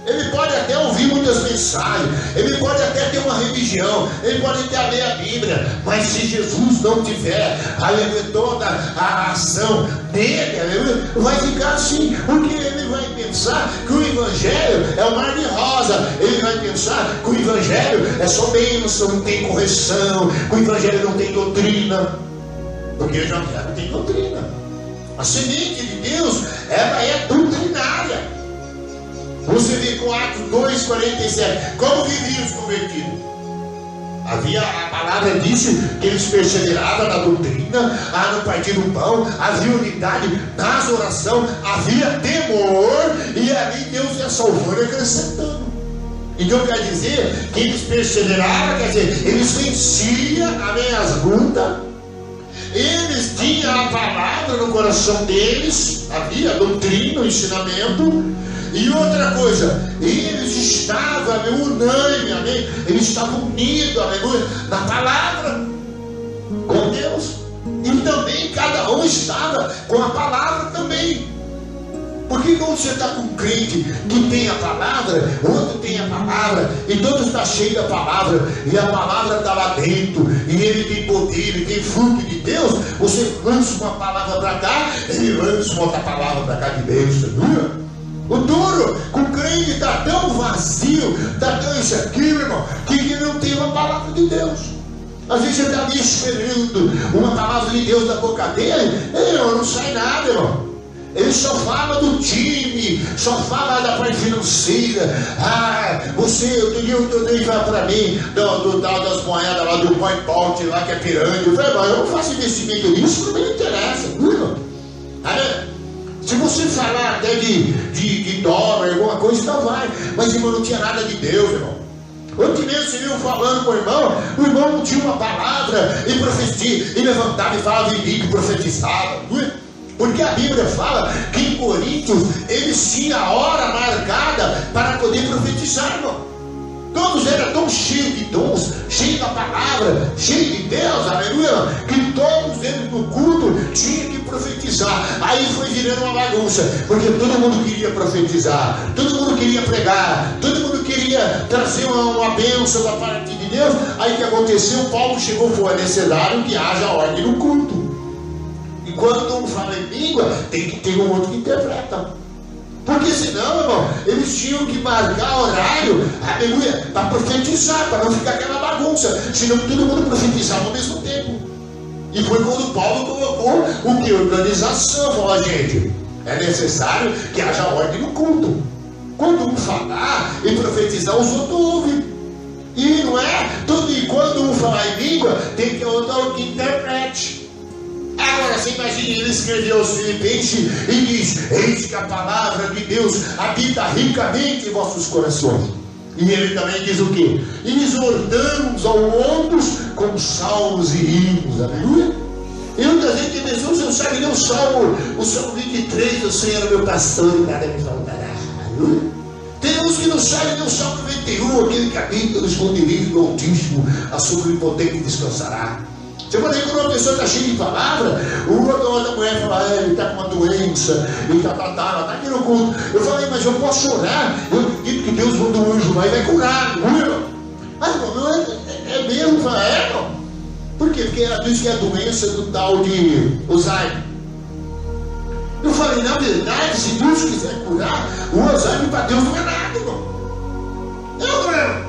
Ele pode até ouvir muitas mensagens, ele pode até ter uma religião, ele pode até ler a Bíblia, mas se Jesus não tiver, aleluia, toda a ação dele, aleluia, vai ficar assim, porque ele vai pensar que o Evangelho é um mar de rosa, ele vai pensar que o Evangelho é só bênção, não tem correção, que o Evangelho não tem doutrina, porque o Evangelho não tem doutrina. A semente de Deus, ela é doutrinária. Você vê com Atos 2:47, como viviam os convertidos? A palavra disse que eles perseveravam na doutrina, no partir do pão, havia unidade nas orações, havia temor, e ali Deus ia salvando e acrescentando. Então quer dizer que eles perseveravam, quer dizer, eles venciam as lutas, eles tinham a palavra no coração deles, havia a doutrina, o ensinamento. E outra coisa, eles estavam unânimes, amém? Eles estavam unidos, aleluia, na palavra com Deus. E também cada um estava com a palavra também. Porque quando você está com um crente que tem a palavra, outro tem a palavra, e todo está cheio da palavra, e a palavra está lá dentro, e ele tem poder, ele tem fruto de Deus, você lança uma palavra para cá, ele lança uma outra palavra para cá de Deus, aleluia. O duro, o crente está tão vazio, está tão isso aqui, irmão, que não tem uma palavra de Deus. Às vezes você está ali esperando uma palavra de Deus da boca dele, não sai nada, irmão. Ele só fala do time, só fala da parte financeira. Outro dia eu dei para mim, das moedas lá do PayPal, lá que é pirâmide. Eu falei, mas eu não faço investimento nisso, não me interessa, irmão. Se você falar até de dólar, alguma coisa, então vai. Mas irmão, não tinha nada de Deus, irmão. Ontem mesmo você viu falando com o irmão não tinha uma palavra e profetia, e levantava e falava em língua e profetizava. Porque a Bíblia fala que em Coríntios eles tinham a hora marcada para poder profetizar, irmão. todos eram tão cheios de dons, cheios da palavra, cheios de Deus, aleluia, que todos eles no culto tinham que profetizar. Aí foi virando uma bagunça, porque todo mundo queria profetizar, todo mundo queria pregar, todo mundo queria trazer uma bênção da parte de Deus. Aí o que aconteceu? Paulo chegou e falou: é necessário que haja ordem no culto. E quando um fala em língua, tem que ter um outro que interpreta. Porque senão, irmão, eles tinham que marcar horário, aleluia, para profetizar, para não ficar aquela bagunça. Senão todo mundo profetizava ao mesmo tempo. E foi quando Paulo colocou o que? Organização. Falou: gente, é necessário que haja ordem no culto. Quando um falar e profetizar, os outros ouvem. E não é? E quando um falar em língua, tem que outro que interprete. Agora você imagina, ele escreveu aos Filipenses e diz: eis que a palavra de Deus habita ricamente em vossos corações. E ele também diz o quê? E exortamos ao outros com salmos e hinos. Aleluia. E muita gente pensou: você não sabe nem o Salmo 23, o Senhor é meu pastor e nada me faltará. Aleluia. Tem uns que não sabem nem o Salmo 91, aquele que habita no esconderijo do Altíssimo, a sua onipotente descansará. Você pode ver, quando uma pessoa está cheia de palavra, outra mulher fala: ele está com uma doença, ele está aqui no culto. Eu falei: mas eu posso orar, eu acredito que Deus manda um anjo lá e vai curar, não é, irmão? Ah, irmão, não é mesmo? Fala: é, irmão. Por quê? Porque ela diz que é a doença do tal de Alzheimer. Eu falei: na verdade, se Deus quiser curar, o Alzheimer para Deus não é nada, irmão. É ou não é?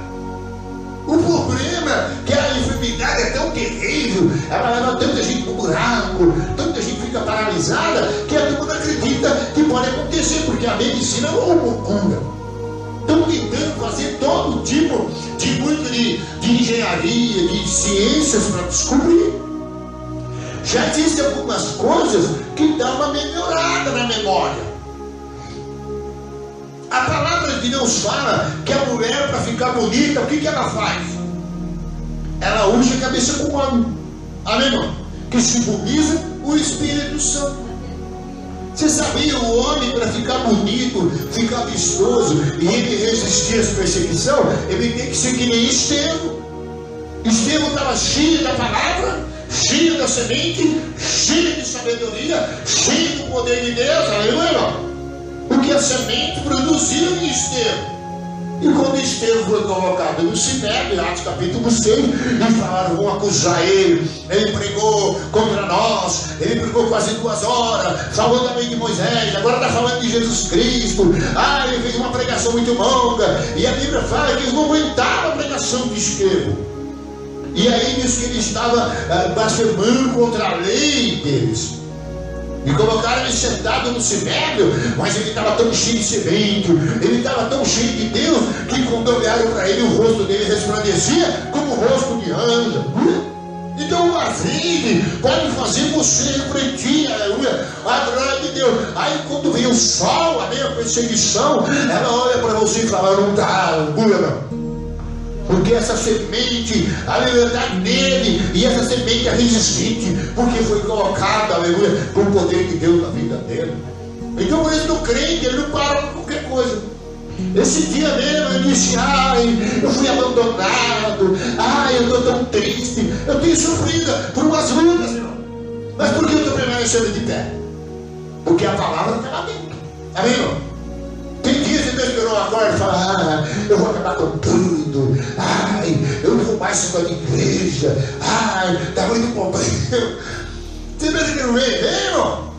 O problema é que a enfermidade é tão terrível, ela leva tanta gente para o buraco, tanta gente fica paralisada, que a turma não acredita que pode acontecer, porque a medicina não é uma loucura. Estão tentando fazer todo tipo de engenharia, de ciências para descobrir. Já existem algumas coisas que dão uma melhorada na memória. A palavra de Deus fala que a mulher, para ficar bonita, o que ela faz? Ela unge a cabeça com óleo. Amém, irmão? Que simboliza o Espírito Santo. Você sabia, o homem, para ficar bonito, ficar vistoso e ele resistir às perseguições, ele tem que ser que nem Estevão. Estevão estava cheio da palavra, cheio da semente, cheio de sabedoria, cheio do poder de Deus. Aleluia, irmão? Porque a semente produziu em Estevão. E quando Estevão foi colocado no Sinédrio, Atos capítulo 6, e falaram: vão acusar ele pregou contra nós, ele pregou quase 2 horas, falou também de Moisés, agora está falando de Jesus Cristo. Ele fez uma pregação muito longa, e a Bíblia fala que eles não aguentavam a pregação de Estevão. E aí diz que ele estava blasfemando contra a lei deles. E colocaram ele sentado no Sinédrio, mas ele estava tão cheio de semente, ele estava tão cheio de Deus, que quando olharam para ele, o rosto dele resplandecia como o rosto de anjo. Então o azeite pode fazer você refletir, aleluia, a glória de Deus. Aí quando vem o sol, a minha perseguição, ela olha para você e fala: não dá, não. Porque essa semente, aleluia, está nele, e essa semente é resistente, porque foi colocada, aleluia, com o poder de Deus na vida dele. Então por isso, no crente, ele não para por qualquer coisa. Esse dia mesmo eu disse: eu fui abandonado, eu estou tão triste, eu tenho sofrido por umas lutas, irmão. Mas por que eu estou permanecendo de pé? Porque a palavra está lá dentro. Amém, irmão? Tem dias que Deus virou uma corda e fala: eu vou acabar com tudo, eu não vou mais ser de igreja, dá muito problema. Você pensa que não vem, irmão?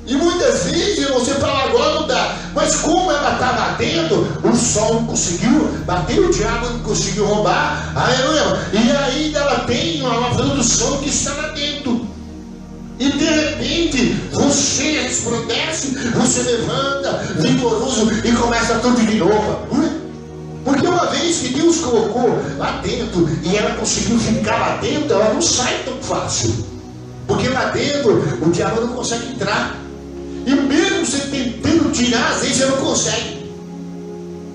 E muitas vezes você fala: agora não dá. Mas como ela está lá dentro, o sol não conseguiu bater, o diabo não conseguiu roubar, aleluia. E ainda ela tem uma produção que está lá dentro. E de repente você resplandece, você levanta vigoroso e começa tudo de novo. Porque uma vez que Deus colocou lá dentro e ela conseguiu ficar lá dentro, ela não sai tão fácil. Porque lá dentro o diabo não consegue entrar. E mesmo você tentando tirar, às vezes você não consegue.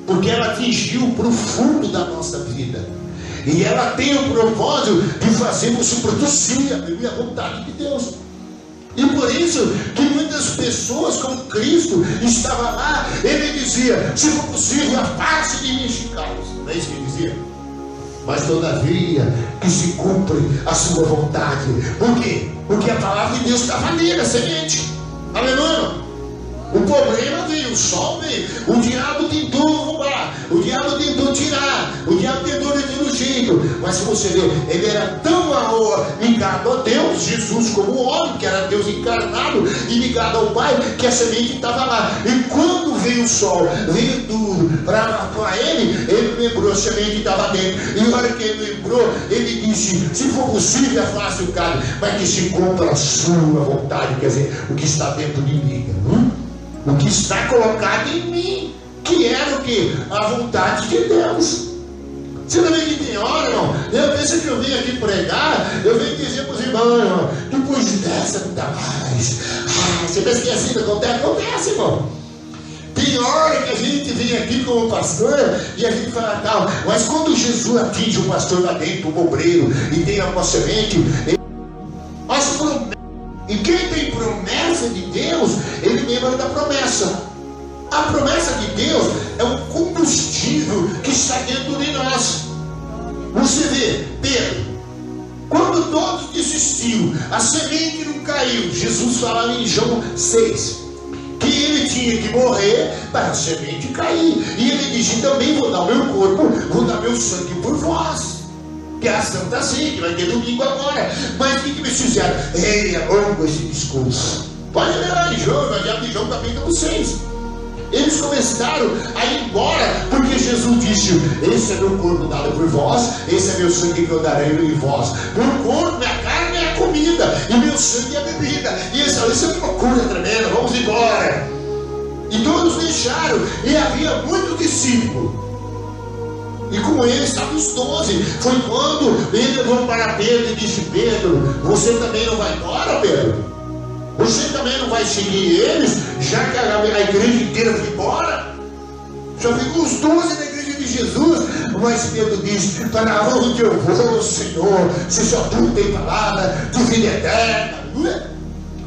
Porque ela atingiu o profundo da nossa vida. E ela tem o propósito de fazer você produzir a vontade de Deus. E por isso que muitas pessoas, como Cristo estava lá, ele dizia: se for possível, afaste de mim este cálice. Não é isso que ele dizia? Mas todavia que se cumpre a sua vontade. Por quê? Porque a palavra de Deus estava nele, a semente. Aleluia. O problema veio, o sol veio, o diabo tentou roubar, o diabo tentou tirar, o diabo tentou de todo jeito. Mas se você ver, ele era tão ligado a Deus, Jesus como homem, que era Deus encarnado, e ligado ao Pai, que a semente estava lá. E quando veio o sol, veio tudo para ele lembrou, a semente estava dentro. E na hora que ele lembrou, ele disse: se for possível, afaste o cálice, mas que se cumpra a sua vontade. Quer dizer, o que está dentro de mim, o que está colocado em mim, que era o que? A vontade de Deus. Você não vê que tem hora, irmão? Eu penso que eu vim aqui pregar, eu venho dizer para os irmãos, irmão, depois dessa não dá mais. Você pensa que é assim, acontece, irmão. Tem hora que a gente vem aqui como pastor e a gente fala tal, mas quando Jesus atinge o pastor lá dentro, o obreiro, e tem a semente, e quem tem promessa de Deus, ele lembra da promessa. A promessa de Deus é um combustível que está dentro de nós. Você vê, Pedro, quando todos desistiram, a semente não caiu. Jesus fala em João 6 que ele tinha que morrer para a semente cair. E ele disse: também vou dar o meu corpo, vou dar meu sangue por vós. Que a Santa Ceia, que vai ter domingo agora. Mas o que eles fizeram? É longo esse discurso. Pode ler lá em João, Evangelho de João, capítulo 6. Eles começaram a ir embora, porque Jesus disse: esse é meu corpo dado por vós, esse é meu sangue que eu darei em vós. Meu corpo, minha carne é a comida, e meu sangue é a bebida. E eles falaram: isso é uma loucura tremenda, vamos embora. E todos deixaram, e havia muitos discípulos. E com ele estavam os 12. Foi quando ele levou para Pedro e disse: Pedro, você também não vai embora, Pedro? Você também não vai seguir eles, já que a igreja inteira foi embora? Só ficou os 12 na igreja de Jesus. Mas Pedro disse: para onde eu vou, Senhor, se só tu tem palavra de vida eterna?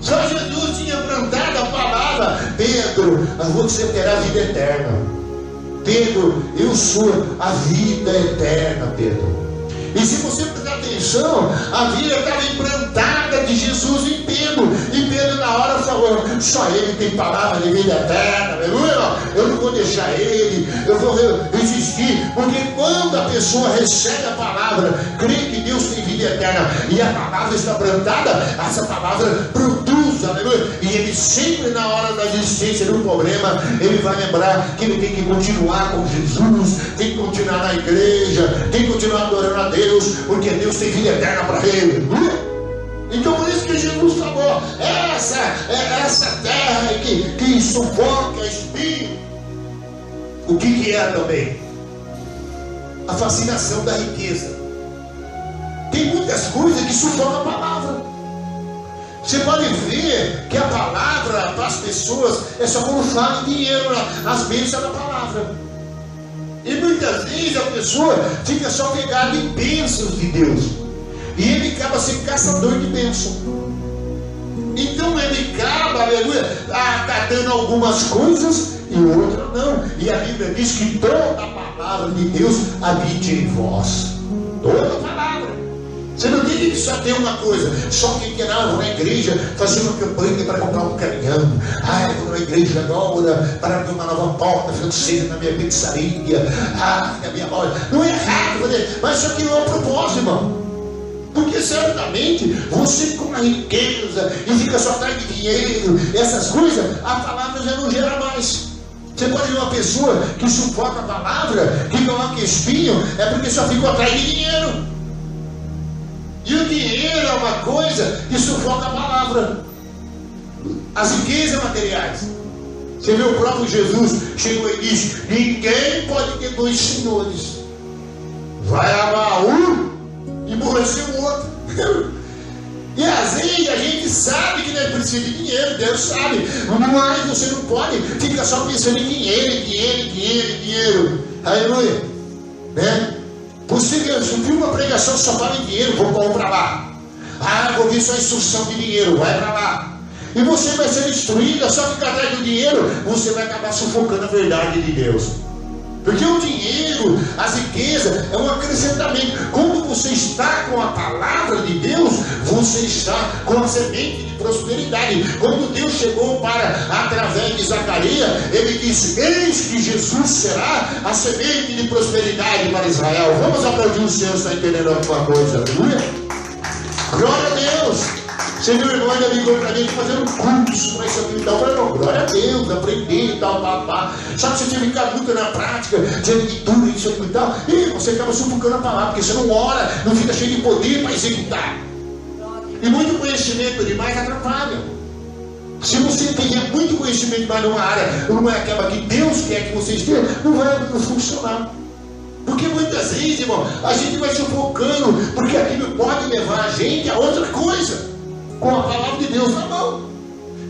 Só Jesus tinha plantado a palavra: Pedro, você terá vida eterna. Pedro, eu sou a vida eterna, Pedro. E se você prestar atenção, a vida estava implantada de Jesus em Pedro. E Pedro na hora falou: só ele tem palavra de vida eterna, aleluia. Eu não vou deixar ele, eu vou resistir. Porque quando a pessoa recebe a palavra, crê que Deus tem vida eterna, e a palavra está plantada, essa palavra produz, aleluia. E ele sempre na hora da existência do problema, ele vai lembrar que ele tem que continuar com Jesus, tem que continuar na igreja, tem que continuar adorando a Deus, porque Deus tem vida eterna para ele. Então por isso que Jesus falou: essa terra que sufoca, espinho. O que é também? A fascinação da riqueza. Tem muitas coisas que sufocam a palavra. Você pode ver que a palavra para as pessoas é só quando fala em dinheiro, as bênçãos da palavra. E muitas vezes a pessoa fica só pegada em bênçãos de Deus, e ele acaba sendo caçador de bênçãos. Então ele acaba, aleluia, dando algumas coisas e outras não. E a Bíblia diz que toda a palavra de Deus habite em vós. Toda a palavra. Você não tem que só ter uma coisa, só quem quer vou na igreja fazer uma campanha para comprar um caminhão. Eu vou na igreja agora para abrir uma nova porta financeira na minha pizzaria, na minha loja. Não é errado, mas isso aqui não é o propósito, irmão. Porque certamente você com a riqueza e fica só atrás de dinheiro, essas coisas, a palavra já não gera mais. Você pode ver uma pessoa que sufoca a palavra, que coloca espinho, é porque só ficou atrás de dinheiro. E o dinheiro é uma coisa que sufoca a palavra. As riquezas materiais. Você vê o próprio Jesus chegou e disse: ninguém pode ter dois senhores. Vai amar um e aborrecer o outro. E às vezes a gente sabe que não precisa de dinheiro, Deus sabe. Mas você não pode ficar só pensando em dinheiro. Aleluia. Né? Você viu uma pregação só fala em dinheiro, vou para lá. Vou ver só instrução de dinheiro, vai para lá. E você vai ser destruído, é só ficar atrás do dinheiro, você vai acabar sufocando a verdade de Deus. Porque o dinheiro, as riquezas, é um acrescentamento. Quando você está com a palavra de Deus, você está com a semente de prosperidade. Quando Deus chegou através de Zacarias, ele disse: eis que Jesus será a semente de prosperidade para Israel. Vamos aplaudir o Senhor, está entendendo alguma coisa? Aleluia! Glória a Deus! Senhor, irmão, ainda ligou para mim fazer um curso para isso aqui e tal. Não, glória a Deus, aprender e tal, pá. Sabe, você tinha que ficar muito na prática, de leitura, isso aqui e tal. E você acaba sufocando a palavra, porque você não ora, não fica cheio de poder para executar. E muito conhecimento demais atrapalha. Se você tiver muito conhecimento mais numa área, numa aquela que Deus quer que você esteja, não vai funcionar. Porque muitas vezes, irmão, a gente vai sufocando, porque aquilo pode levar a gente a outra coisa, com a palavra de Deus na mão.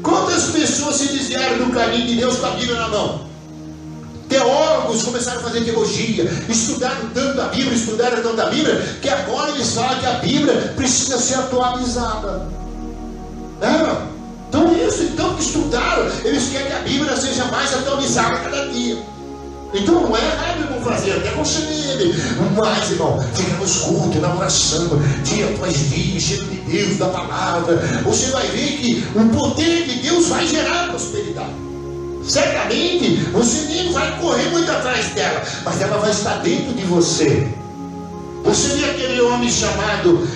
Quantas pessoas se desviaram do caminho de Deus com a Bíblia na mão? Teólogos começaram a fazer teologia, estudaram tanto a Bíblia, estudaram tanto a Bíblia, que agora eles falam que a Bíblia precisa ser atualizada. Então isso, então que estudaram, eles querem que a Bíblia seja mais atualizada a cada dia. Então não é errado, irmão, fazer, até conselho. Mas, irmão, fica nos cultos, na oração, dia após dia, cheio de Deus, da palavra. Você vai ver que o poder de Deus vai gerar prosperidade. Certamente, você nem vai correr muito atrás dela, mas ela vai estar dentro de você. Você vê aquele homem chamado,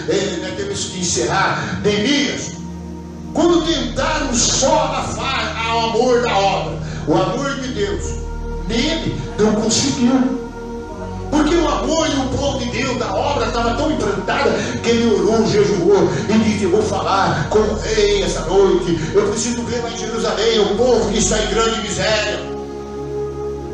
temos que encerrar, Neemias. Quando tentaram só ao amor da obra, o amor de Deus, nele não conseguiu. Porque o amor e o povo de Deus da obra estava tão implantada que ele orou, jejuou e disse: eu vou falar com o rei essa noite, eu preciso ver lá em Jerusalém o povo que está em grande miséria.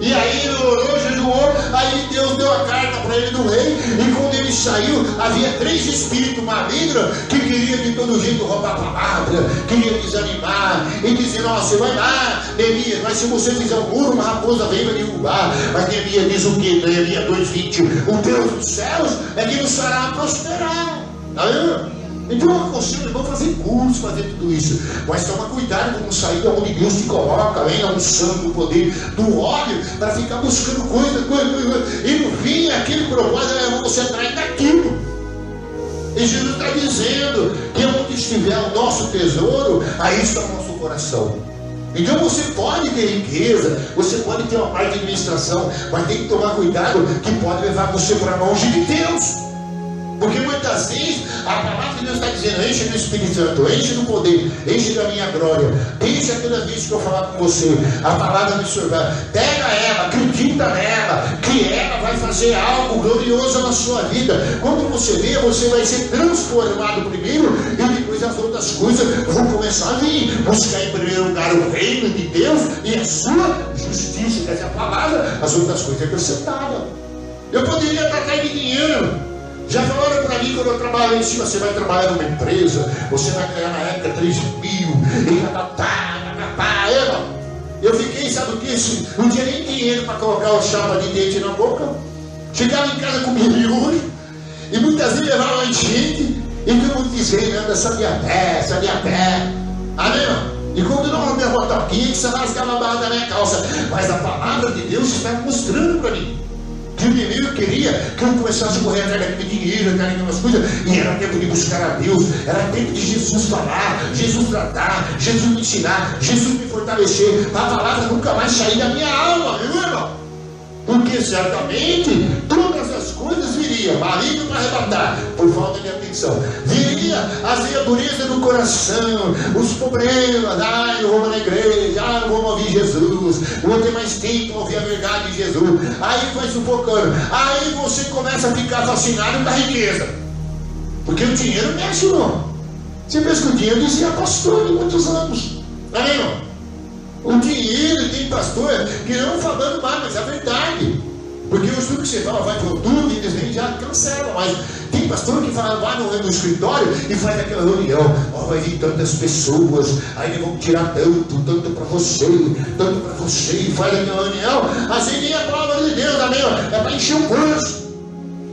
E aí ele orou, jejuou, aí Deus deu a carta para ele do rei, e quando ele saiu, havia 3 espíritos malignos que queriam de todo jeito roubar a palavra, queriam desanimar, e dizer: nossa, você vai lá, Neemias, mas se você fizer um muro, uma raposa vem para derrubar. Mas Neemias diz o que? Neemias 2:20: o Deus dos céus é que nos fará prosperar. Tá. Então eu aconselho o irmão a fazer curso, fazer tudo isso. Mas toma cuidado para não sair de onde Deus te coloca, além da unção, do poder, do óleo, para ficar buscando coisa. E no fim, aquele propósito é você atrás daquilo. E Jesus está dizendo que onde estiver o nosso tesouro, aí está o nosso coração. Então você pode ter riqueza, você pode ter uma parte de administração, mas tem que tomar cuidado que pode levar você para longe de Deus. Porque muitas vezes a palavra de Deus está dizendo: enche do Espírito Santo, enche do poder, enche da minha glória. Deixa toda vez que eu falar com você, a palavra do Senhor vai. Pega ela, acredita nela, que ela vai fazer algo glorioso na sua vida. Quando você vê, você vai ser transformado primeiro, e depois as outras coisas vão começar a vir. Buscar em primeiro lugar o reino de Deus e a sua justiça, que é a palavra, as outras coisas acrescentadas. Eu poderia estar atrás de dinheiro. Já falaram para mim, quando eu trabalho em cima: você vai trabalhar numa empresa, você vai ganhar na época 3 mil, e eu fiquei, sabe o que? Não tinha nem dinheiro para colocar o chapa de dente na boca. Chegava em casa com milhões, e muitas vezes levava uma enchente, e todo mundo dizia: anda, sabia pé. Amém? E quando não arrumei a botoquinha, você rasgava a barra da minha calça. Mas a palavra de Deus está mostrando para mim que o inimigo queria que eu começasse a correr atrás daquele dinheiro, atrás daquelas coisas. E era tempo de buscar a Deus, era tempo de Jesus falar, Jesus tratar, Jesus me ensinar, Jesus me fortalecer, a palavra nunca mais sair da minha alma, meu irmão. Porque certamente todas as coisas viriam, maligno para arrebatar, por falta de atenção. Viria a dureza do coração, os problemas: eu vou na igreja, eu vou ouvir Jesus, eu vou ter mais tempo para ouvir a verdade de Jesus. Aí vai sufocando. Aí você começa a ficar fascinado com a riqueza. Porque o dinheiro mexe, irmão. Você pensa que o dinheiro dizia pastor de muitos anos. Não é, irmão? O dinheiro, tem pastor que não falando mais, mas é verdade. Porque hoje tudo que você fala vai para o YouTube, eles nem já cancelam. Mas tem pastor que fala, vai no escritório e faz aquela reunião: vai vir tantas pessoas, aí eles vão tirar tanto para você, e faz aquela reunião. Assim nem a palavra de Deus, amém? É para encher o bolso.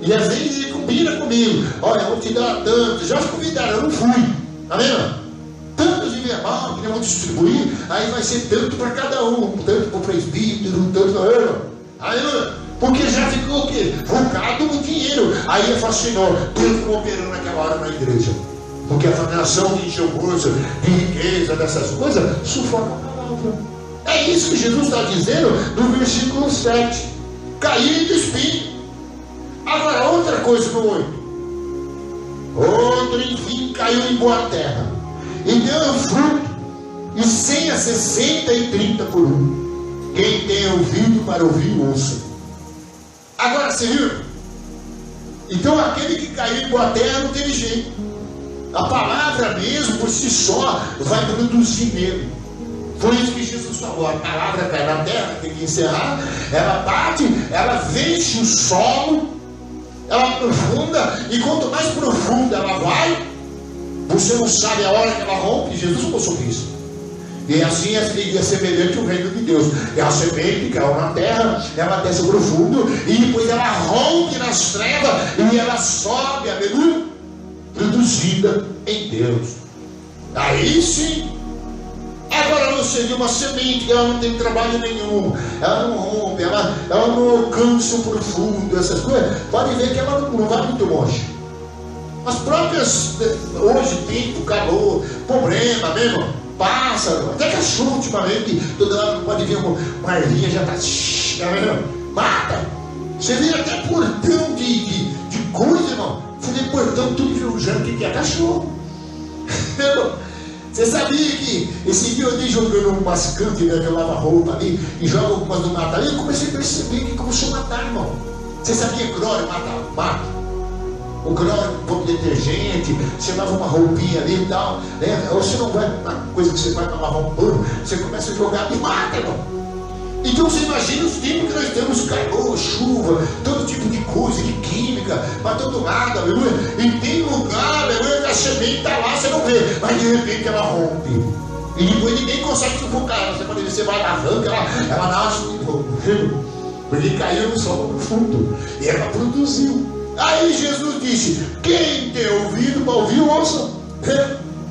E às vezes ele combina comigo: olha, eu vou te dar tanto. Já me convidaram, eu não fui, amém? Tantos de minha mal, que vamos distribuir, aí vai ser tanto para cada um, tanto para o presbítero, tanto para ele. Porque já ficou o quê? Focado no dinheiro. Aí ele fala, Senhor, Deus ficou operando naquela hora na igreja. Porque a fascinação de encher o bolso, de riqueza, dessas coisas, sufoca a palavra. É isso que Jesus está dizendo no versículo 7. Cair de espinho. Agora, outra coisa no 8. Outro, enfim, caiu em boa terra. E deu fruto. E 100 a 60 e 30 por um. Quem tem ouvido para ouvir, ouça. Agora, você viu? Então, aquele que caiu em boa terra não teve jeito. A palavra mesmo, por si só, vai produzir nele. Foi isso que Jesus falou. A palavra cai na terra, tem que encerrar. Ela bate, ela vence o solo, ela aprofunda. E quanto mais profunda ela vai, você não sabe a hora que ela rompe. Jesus falou sobre isso. E assim é semelhante ao reino de Deus. É a semente que caiu na terra, ela desce profundo, e depois ela rompe nas trevas, e ela sobe, aleluia, produzida em Deus. Aí sim. Agora você viu uma semente que ela não tem trabalho nenhum, ela não rompe, ela não alcança o profundo, essas coisas. Pode ver que ela não vai muito longe. As próprias, hoje, tempo, calor, problema mesmo, pássaro, até cachorro ultimamente, toda hora pode ver uma ervinha já está, mata. Você vê até portão de coisa, irmão. Você vê portão tudo enferrujando, o que é cachorro. Você sabia que esse dia eu andei jogando umas cântigas, eu lavo a roupa ali e jogo algumas no mato ali, eu comecei a perceber que começou a matar, irmão. Você sabia que cloro mata? O cloro, um pouco de detergente, você lava uma roupinha ali e tal, né? Ou você não vai, uma coisa que você vai para lavar um pano, você começa a jogar e mata, irmão. Então você imagina os tempos que nós temos, calor, chuva, todo tipo de coisa, de química, para todo lado, aleluia. E tem lugar, aleluia, que a semente está lá, você não vê, mas de repente ela rompe. E depois ninguém consegue sufocar ela. Você pode ver, você vai lavando, ela nasce de novo, viu? Porque caiu no solo profundo. E ela produziu. Aí Jesus disse, quem tem ouvido para ouvir, ouça.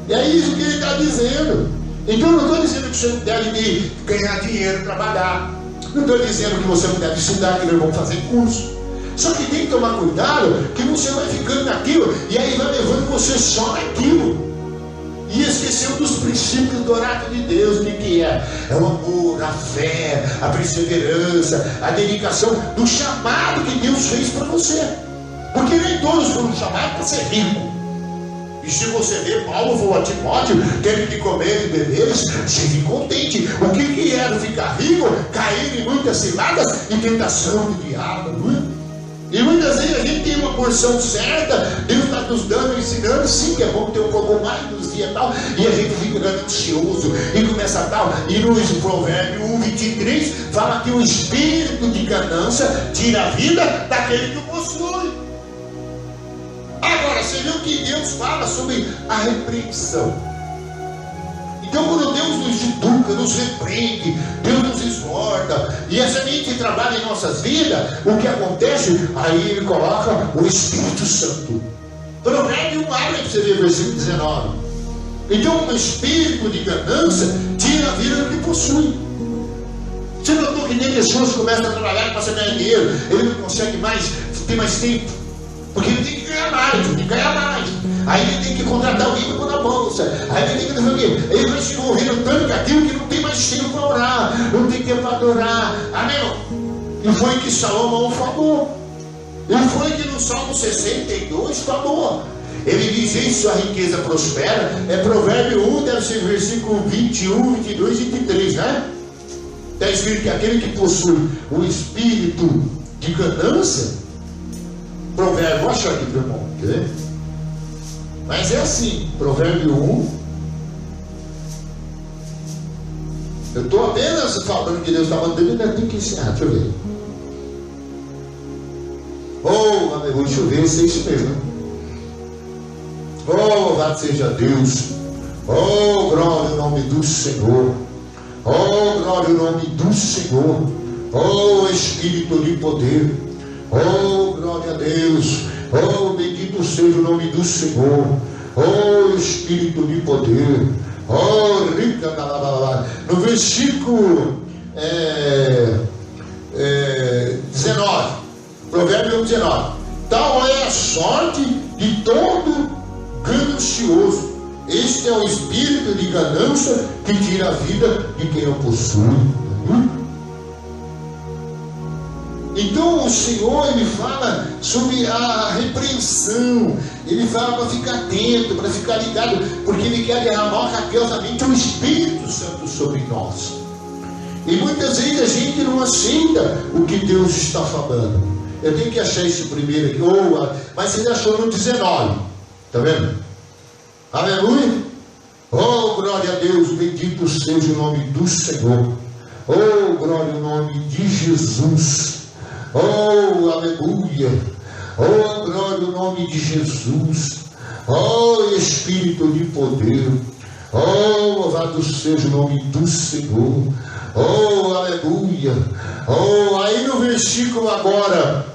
E é isso que ele está dizendo. Então eu não estou dizendo que você não deve ganhar dinheiro, trabalhar. Não estou dizendo que você não deve estudar, que não vão fazer curso. Só que tem que tomar cuidado, que você vai ficando naquilo, e aí vai levando você só naquilo. E esqueceu dos princípios do oráculo de Deus. O que é? É o amor, a fé, a perseverança, a dedicação do chamado que Deus fez para você. Porque nem todos foram chamados para ser ricos. E se você vê, Paulo falou a Timóteo, teve que comer e beber, fique contente. O que era ficar rico? Cair em muitas ciladas e tentação do diabo, não é? E muitas vezes a gente tem uma porção certa, Deus está nos dando, ensinando, sim, que é bom ter um pouco mais nos dias e tal, e a gente fica ansioso, e começa a tal, e no Provérbio 1:23 fala que o espírito de ganância tira a vida daquele que o possui. Agora, você viu que Deus fala sobre a repreensão. Então, quando Deus nos educa, nos repreende, Deus nos exorta, e a semente trabalha em nossas vidas, o que acontece? Aí Ele coloca o Espírito Santo. Provérbio 1, abre para você ver, versículo 19. Então, o espírito de ganância tira a vida do que possui. Você notou que nem pessoas começam a trabalhar para ganhar dinheiro, ele não consegue mais ter mais tempo. Porque ele tem que ganhar mais, tem que ganhar mais. Aí ele tem que contratar alguém para pôr na bolsa. Aí ele tem que fazer o quê? Ele vai se envolvendo tanto com aquilo que não tem mais tempo para orar, não tem tempo para adorar. Amém? E foi que Salomão falou. E foi que no Salmo 62 falou. Ele diz isso, a riqueza prospera. É Provérbio 1, deve ser versículo 21, 22 e 23, né? Está escrito que aquele que possui o espírito de ganância, Provérbio, vou achar aqui para o irmão, quer ver? Mas é assim, Provérbio 1. Eu estou apenas falando que Deus está mandando, ainda tem que ensinar, deixa eu ver. Oh, aleluia, deixa eu ver se é isso mesmo. Oh, louvado seja Deus. Oh, glória ao nome do Senhor. Oh, glória ao nome do Senhor. Oh, Espírito de poder. Oh, glória a Deus. Oh, bendito seja o nome do Senhor. Oh, Espírito de poder. Oh, rica, no versículo 19, Provérbio 19: tal é a sorte de todo ganancioso. Este é o espírito de ganância que tira a vida de quem o possui. Então o Senhor, Ele fala sobre a repreensão. Ele fala para ficar atento, para ficar ligado, porque Ele quer derramar capiosamente o Espírito Santo sobre nós. E muitas vezes a gente não aceita o que Deus está falando. Eu tenho que achar esse primeiro aqui, mas ele achou no 19, está vendo? Aleluia! Oh, glória a Deus, bendito seja o nome do Senhor. Oh, glória ao nome de Jesus. Oh, aleluia! Oh, glória ao nome de Jesus. Oh, Espírito de poder. Oh, louvado seja o nome do Senhor. Oh, aleluia! Oh, aí no versículo agora,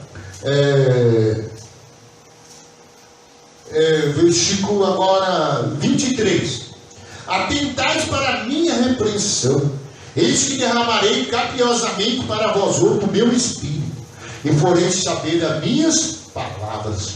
versículo agora 23: atentais para a minha repreensão, eis que derramarei capiosamente para vós outro meu espírito, e foreis saber as minhas palavras.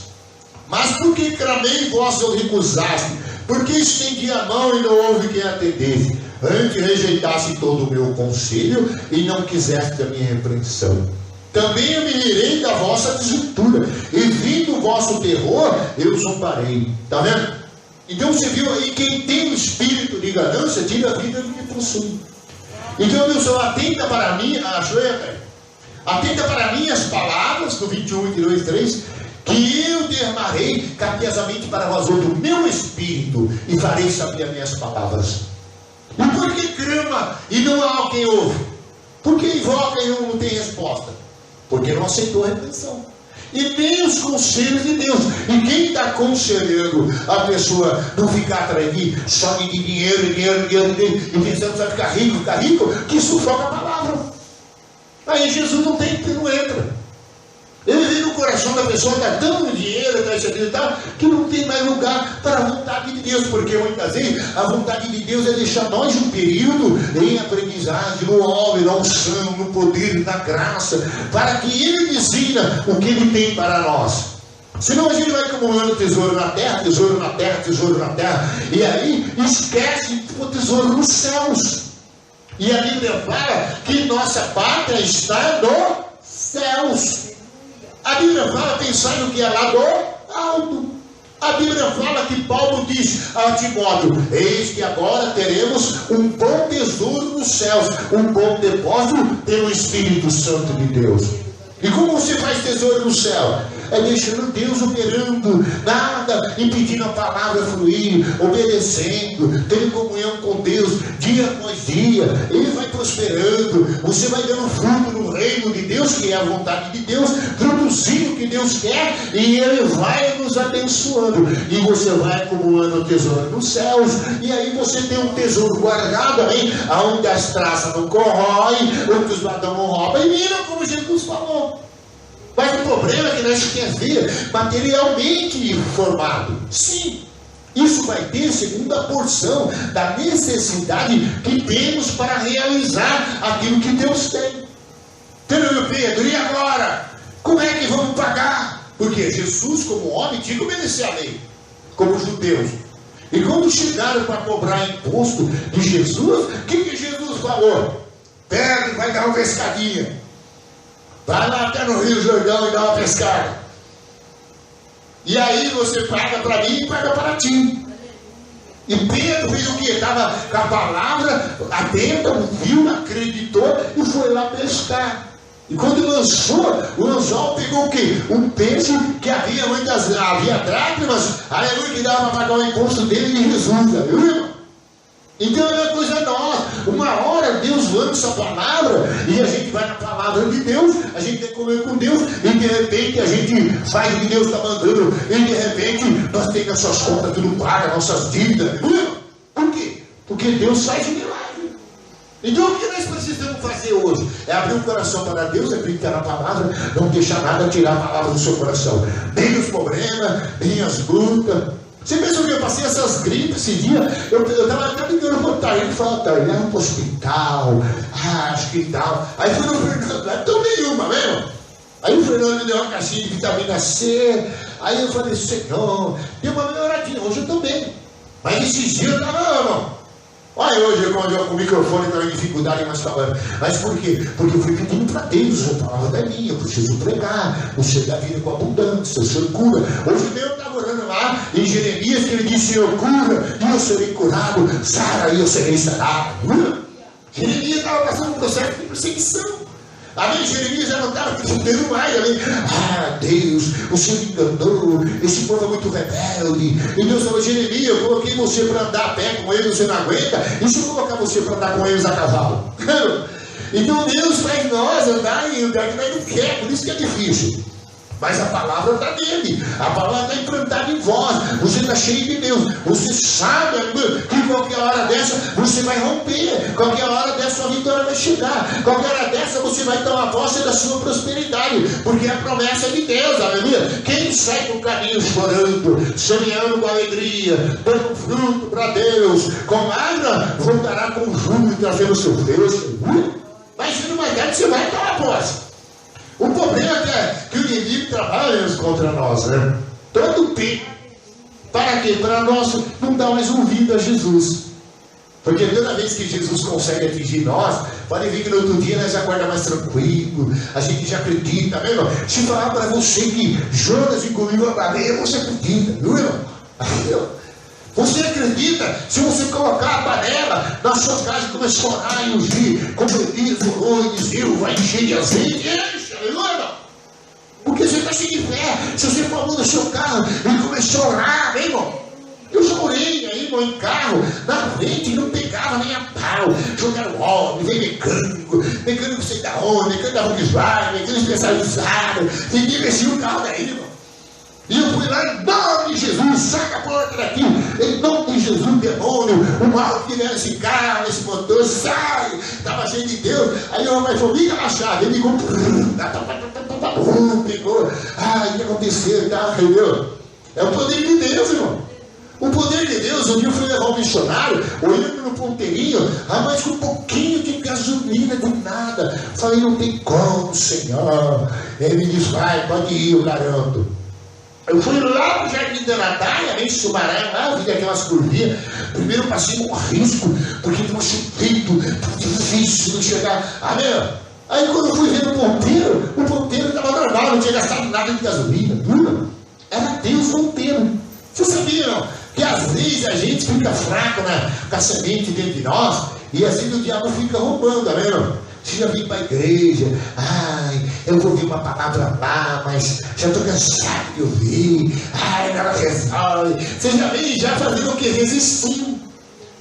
Mas por que clamei vós o recusaste? Por que estendi a mão e não houve quem atendesse? Antes rejeitasse todo o meu conselho e não quiseste a minha repreensão. Também eu me rirei da vossa desventura, e vindo o vosso terror, eu zombarei. Está vendo? Então você viu aí, quem tem o espírito de ganância, tira a vida do que possui. Então meu Senhor, atenta para mim, atenta para minhas palavras, no 21, 22, 3, que eu derramarei capiosamente para vós outro meu espírito, e farei saber as minhas palavras. E por que clama e não há alguém ouve? Por que invoca e não tem resposta? Porque não aceitou a repreensão. E nem os conselhos de Deus. E quem está aconselhando a pessoa não ficar atrás de só de dinheiro, e pensando que vai ficar rico, que sufoca a palavra. Aí Jesus não entra. Ele vem no coração da pessoa, está dando dinheiro, está e tal, que não tem mais lugar para a vontade de Deus, porque muitas vezes a vontade de Deus é deixar nós um período em aprendizagem, no óleo, na unção, no poder, na graça, para que Ele designa o que Ele tem para nós. Senão a gente vai acumulando tesouro na terra, tesouro na terra, tesouro na terra, e aí esquece o tesouro nos céus. E a Bíblia fala que nossa pátria está nos céus. A Bíblia fala, pensar no que é lá do alto. A Bíblia fala que Paulo diz a Timóteo: eis que agora teremos um bom tesouro nos céus, um bom depósito pelo Espírito Santo de Deus. E como você faz tesouro no céu? É deixando Deus operando, nada impedindo a palavra fluir, obedecendo, tendo comunhão com Deus dia após dia. Ele vai prosperando, você vai dando fruto no reino de Deus, que é a vontade de Deus, produzindo o que Deus quer, e Ele vai nos abençoando, e você vai acumulando o tesouro nos céus, e aí você tem um tesouro guardado aí, onde as traças não corroem, onde os ladrões não roubam, e viram como Jesus falou. Mas o problema é que nós queremos ver materialmente formado. Sim, isso vai ter segunda porção da necessidade que temos para realizar aquilo que Deus tem. Entendeu, Pedro? E agora? Como é que vamos pagar? Porque Jesus, como homem, tinha que obedecer a lei, como judeus. E quando chegaram para cobrar imposto de Jesus, o que Jesus falou? Pega e vai dar uma pescadinha. Vai lá até no Rio Jordão e dá uma pescada. E aí você paga para mim e paga para ti. E Pedro fez o que? Estava com a palavra atenta, viu, acreditou e foi lá pescar. E quando lançou, o anzol pegou o quê? Um peixe que havia dracmas, aleluia, que dava para pagar o imposto dele de Jesus, aleluia. Então é uma coisa nossa. Uma hora Deus lança a palavra e a gente vai na palavra de Deus, a gente tem que comer com Deus, e de repente a gente faz o que Deus está mandando, e de repente nós temos as suas contas tudo pagas, nossas dívidas. Por quê? Porque Deus faz milagre. Então o que nós precisamos fazer hoje? É abrir o coração para Deus, acreditar na palavra, não deixar nada tirar a palavra do seu coração. Nem os problemas, nem as lutas. Você pensou que eu passei essas gripes esse dia? Eu estava até ligando para o Taíne e falava, Taíne, leva para o hospital, acho que tal. Aí foi no Fernando, não tomei uma mesmo. Aí o Fernando me deu uma caixinha de vitamina C. Aí eu falei, Senhor, deu uma melhoradinha, hoje eu estou bem. Mas esses dias eu estava, não. Olha, hoje quando eu com o microfone estava em dificuldade, mas falando. Mas por quê? Porque eu fui pedindo para Deus, a palavra é minha, eu preciso pregar, o Senhor dá vida com abundância, o Senhor cura. Hoje mesmo eu estava orando lá em Jeremias, que ele disse, Senhor, cura, e eu serei curado, sara, e eu serei sarado. Jeremias estava passando um processo de perseguição. Amém? Jeremias já não estava acreditando mais. Amém? Ah, Deus, o Senhor me enganou. Esse povo é muito rebelde. E Deus falou, Jeremias, eu coloquei você para andar a pé com eles, você não aguenta. E se eu colocar você para andar com eles a cavalo? Então Deus faz nós andar e andar que nós não quer, por isso que é difícil. Mas a palavra está nele, a palavra está implantada em vós, você está cheio de Deus, você sabe que qualquer hora dessa você vai romper, qualquer hora dessa sua vitória vai chegar, qualquer hora dessa você vai tomar posse da sua prosperidade, porque é a promessa de Deus, aleluia. Quem sai do caminho chorando, semeando com alegria, dando fruto para Deus, com água, voltará com júbilo trazendo seu Deus. Mas se não vai dar, você vai tomar posse. O problema é que o inimigo trabalha contra nós, né? Todo o tempo. Para quê? Para nós não dar mais ouvido a Jesus. Porque toda vez que Jesus consegue atingir nós, pode vir que no outro dia nós acordamos mais tranquilo, a gente já acredita, né, irmão? Se falar para você que Jonas engoliu a baleia, você acredita, viu, irmão? Você acredita? Se você colocar a panela na sua casa e começar a orar e ungir, como Elias orou e dizia, vai encher de azeite, enche, aleluia. Porque você está cheio de fé. Se você falou no seu carro e começou a orar, meu irmão. Eu já orei aí, irmão, em carro, na frente, não pegava nem a pau. Jogaram óleo, veio mecânico sei da onde, mecânico da Volkswagen, mecânico especializado. Ninguém mexia o carro daí, irmão. E eu fui lá, em nome de Jesus, saca a porta daqui, em nome de Jesus, demônio, o mal que era esse carro, esse motor, sai, estava cheio de Deus. Aí o rapaz falou, liga na chave, ele ligou, pegou, o que aconteceu, tá, entendeu? É o poder de Deus, irmão. O poder de Deus, um dia eu fui levar um missionário, olhando no ponteirinho, mas com um pouquinho de gasolina, do nada. Falei, não tem como, Senhor. Ele me disse, vai, pode ir, eu garanto. Eu fui lá pro Jardim da Natália, em Sumaré, lá, vi aquelas curvinhas. Primeiro eu passei um risco, porque tinha um chupito, tava difícil de chegar. Amém? Aí quando eu fui ver o ponteiro estava normal, não tinha gastado nada de gasolina. Era Deus ponteiro. Você sabia, não? Que às vezes a gente fica fraco com a semente dentro de nós, e assim o diabo fica roubando, amém? Você já vem para a igreja, eu vou ouvir uma palavra lá, mas já estou cansado de ouvir, ela resolve. Você já vem já fazendo o que? Resistindo.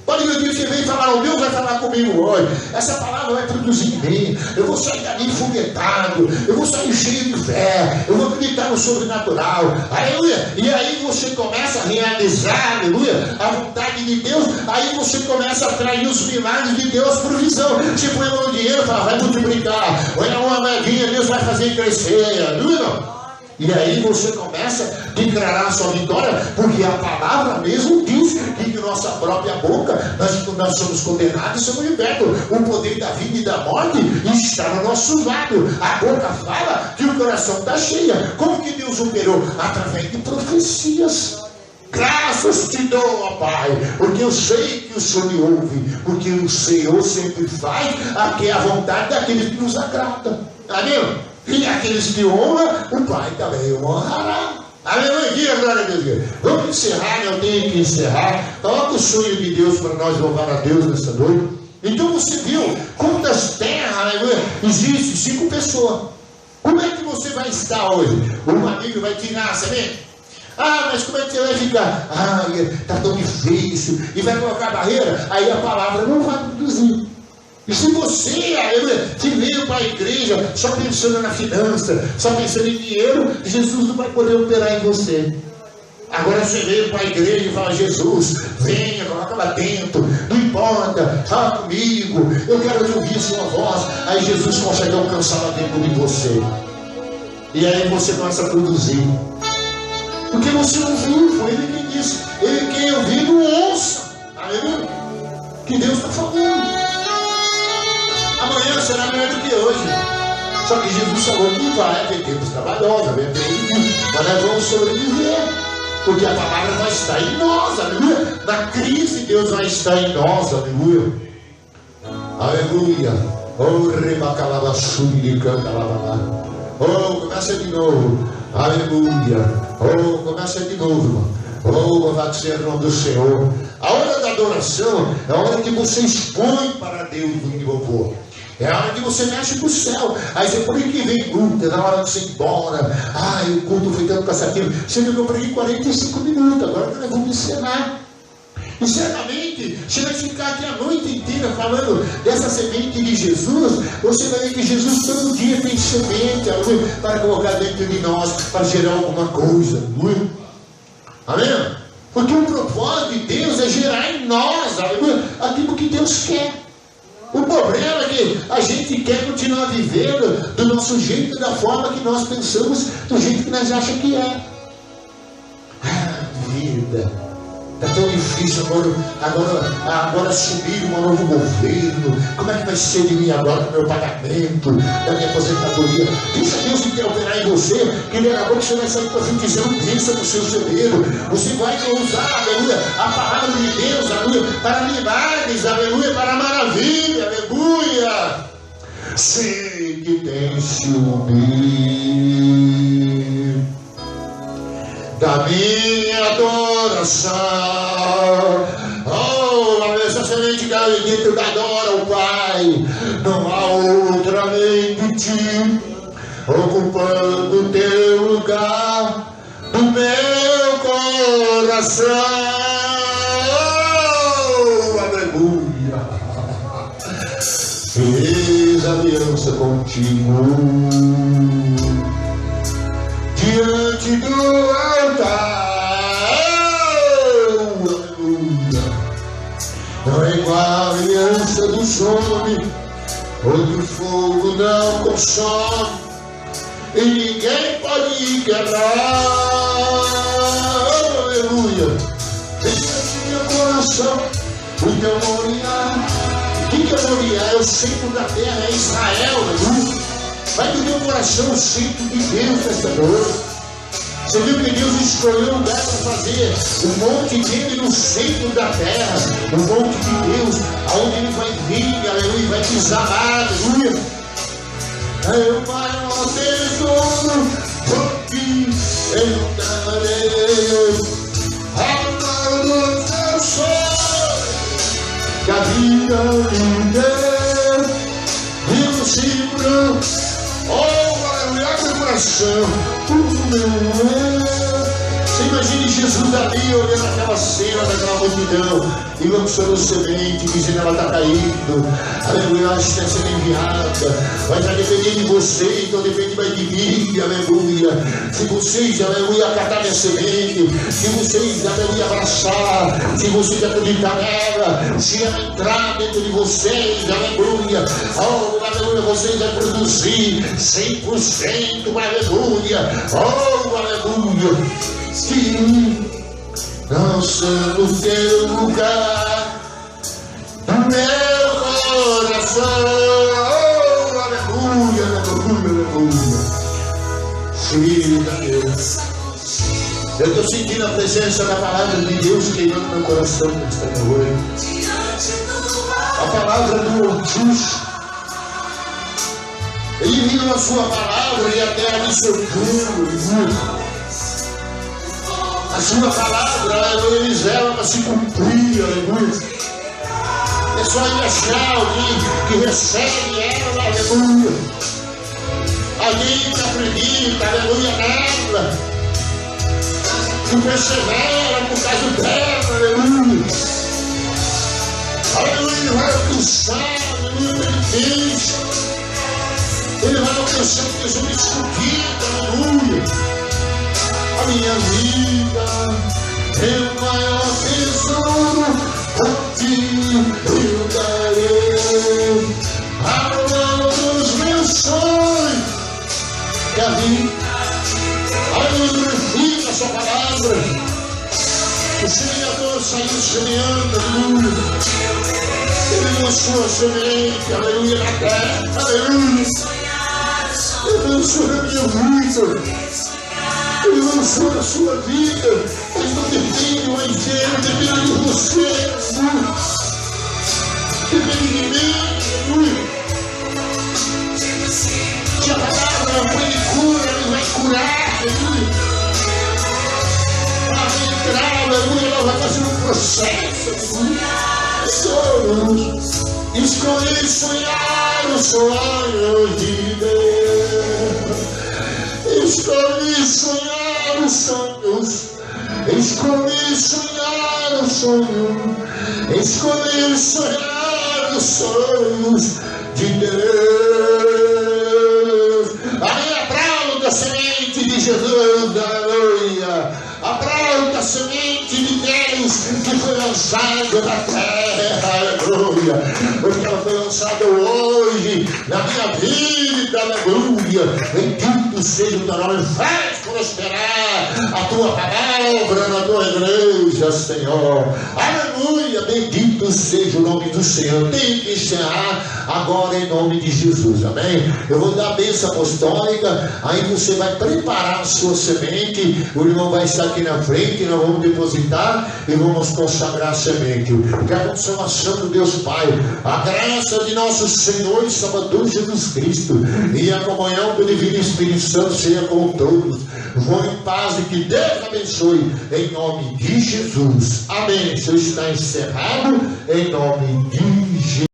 Pode ver que você vem falar, o Deus vai falar comigo hoje, essa palavra vai produzir em mim, eu vou sair dali foguetado, eu vou sair cheio de fé, eu vou acreditar no sobrenatural, aleluia. E aí você começa a realizar, aleluia, a vontade de Deus, aí você começa a atrair os milagres de Deus, provisão. Você põe a mão no dinheiro e fala, vai multiplicar, olha uma moedinha, Deus vai fazer crescer, aleluia. E aí você começa a declarar a sua vitória, porque a palavra mesmo diz que de nossa própria boca nós somos condenados e somos libertos. O poder da vida e da morte está no nosso lado. A boca fala que o coração está cheio. Como que Deus operou? Através de profecias. Graças te dou, ó Pai, porque eu sei que o Senhor me ouve, porque o Senhor sempre faz a vontade daqueles que nos agrada. Amém? E aqueles que honram, o Pai também honrará. Aleluia, glória a Deus. Vamos encerrar, eu tenho que encerrar. Coloca o sonho de Deus para nós louvar a Deus nessa noite. Então você viu, como das terras, aleluia, existe 5 pessoas. Como é que você vai estar hoje? Um amigo vai tirar a semente? Mas como é que você vai ficar? Está tão difícil. E vai colocar barreira? Aí a palavra não vai produzir. E se você, aleluia, que veio para a igreja só pensando na finança, só pensando em dinheiro, Jesus não vai poder operar em você. Agora você veio para a igreja e fala, Jesus, venha, coloca lá dentro, não importa, fala comigo, eu quero ouvir sua voz. Aí Jesus consegue alcançar lá dentro de você. E aí você começa a produzir. Porque você ouviu, foi ele que diz, ele quem ouvido ouça. Aleluia. Que Deus está falando. Amanhã será melhor do que hoje. Só que Jesus falou que vai haver tempos trabalhosos, vai haver tempos, mas nós vamos sobreviver. Porque a palavra vai estar em nós, aleluia. Na crise Deus vai estar em nós, aleluia. Aleluia. Oh, rebacalabaxuri, cantalabala. Oh, começa de novo. Aleluia. Oh, começa de novo. Oh, louvado seja o nome do Senhor. A hora da adoração é a hora que você expõe para Deus o louvor. É a hora que você mexe para o céu. Aí você, por que vem culto? É na hora de você ir embora. Ai, o culto foi tanto cansativo. Você viu que eu preguei 45 minutos. Agora nós vamos ensinar. E certamente, você vai ficar aqui a noite inteira falando dessa semente de Jesus. Você vai ver que Jesus todo dia tem semente, aleluia, para colocar dentro de nós, para gerar alguma coisa, aleluia. Amém? Porque o propósito de Deus é gerar em nós, aleluia, aquilo que Deus quer. O problema é que a gente quer continuar vivendo do nosso jeito, da forma que nós pensamos, do jeito que nós achamos que é. Vida. Está tão difícil agora subir um novo governo. Como é que vai ser de mim agora, do meu pagamento, da minha aposentadoria? Deixa Deus interferir em você, que daqui a pouco você vai sair profetizando bênção no seu celeiro. Você vai usar, aleluia, a palavra de Deus, aleluia, para milagres, aleluia, para maravilha, aleluia. Sei que tem ciúme da minha adoração. Oh, essa semente que há dentro que adora o Pai, não há outra além de ti, ocupando o teu lugar no meu coração. Oh, aleluia. Fiz aliança contigo diante do altar. Aleluia. Não é igual a aliança dos homens, onde o fogo não consome e ninguém pode quebrar. Aleluia. Diante do meu coração, o teu Moriá. O que é Moriá? É o centro da terra, é Israel. Aleluia. Vai do teu coração o centro de Deus nesta noite. Você viu que Deus escolheu um lugar para fazer o monte dele no centro da terra, o monte de Deus, aonde ele vai vir, aleluia, vai pisar, aleluia. É o maior tesouro, porque eu darei ao dos meus sonhos, que a vida me deu, e o cifro. Oh, aleluia, abre o coração. Você imagine Jesus ali olhando aquela cena daquela multidão e lançando semente, dizendo ela está caindo. Aleluia, está sendo enviada. Vai depender de você, então depende mais de mim. Aleluia. Se vocês, aleluia, acatar minha semente, se vocês, aleluia, abraçar, se vocês acreditar nela, se ela entrar dentro de vocês, aleluia. Oh, aleluia, vocês vão produzir 100%, aleluia. Oh, aleluia. Sim, não sei o teu lugar no meu coração. Oh, aleluia, aleluia, aleluia. Filho de Deus, eu estou sentindo a presença da palavra de Deus queimando no meu coração nesta noite. A palavra do justo, ele viu a sua palavra e a terra me surpreendeu. A sua palavra, aleluia, ele zela para se cumprir, aleluia. É só ele achar alguém que recebe ela, aleluia. Alguém que acredita, aleluia, nela. Que persevera por causa dela, aleluia. Aleluia, ele vai alcançar, aleluia, ele fez. Ele vai alcançar porque eu escolhido, aleluia. A minha vida é o maior tesouro, a ti eu darei ao longo dos meus sonhos. Que a vida, aleluia, fica a sua palavra. O semeador saiu semeando, aleluia. Ele lançou a semente, aleluia, na terra, aleluia. Ele lançou na minha vida. Ele lançou na sua vida. Ele não depende do evangelho, depende de você, aleluia. Depende de mim, aleluia. Se a palavra foi de cura, ele vai curar, aleluia. Ela vai entrar, aleluia, ela vai fazer um processo, aleluia. Escolhi sonhar o sonho de Deus. Escolhi sonhar os sonhos. Escolhi sonhar o sonho. Escolhi sonhar os sonhos de Deus. Aí aplauda a semente de Jesus, aleluia. Aplauda a semente de Deus que foi lançada na terra, aleluia. Porque ela foi lançada hoje na minha vida, aleluia. Bendito seja o teu nome, faz prosperar a tua palavra na tua igreja, Senhor. Aleluia, bendito seja o nome do Senhor. Tem que encerrar agora em nome de Jesus, amém? Eu vou dar a bênção apostólica, aí você vai preparar a sua semente, o irmão vai estar aqui na frente, nós vamos depositar e vamos consagrar a semente. Que a consolação do Deus Pai, a graça de nosso Senhor e Salvador Jesus Cristo e a comunhão do Divino Espírito Santo seja com todos. Vão em paz e que Deus abençoe em nome de Jesus. Amém. Isso está encerrado em nome de Jesus.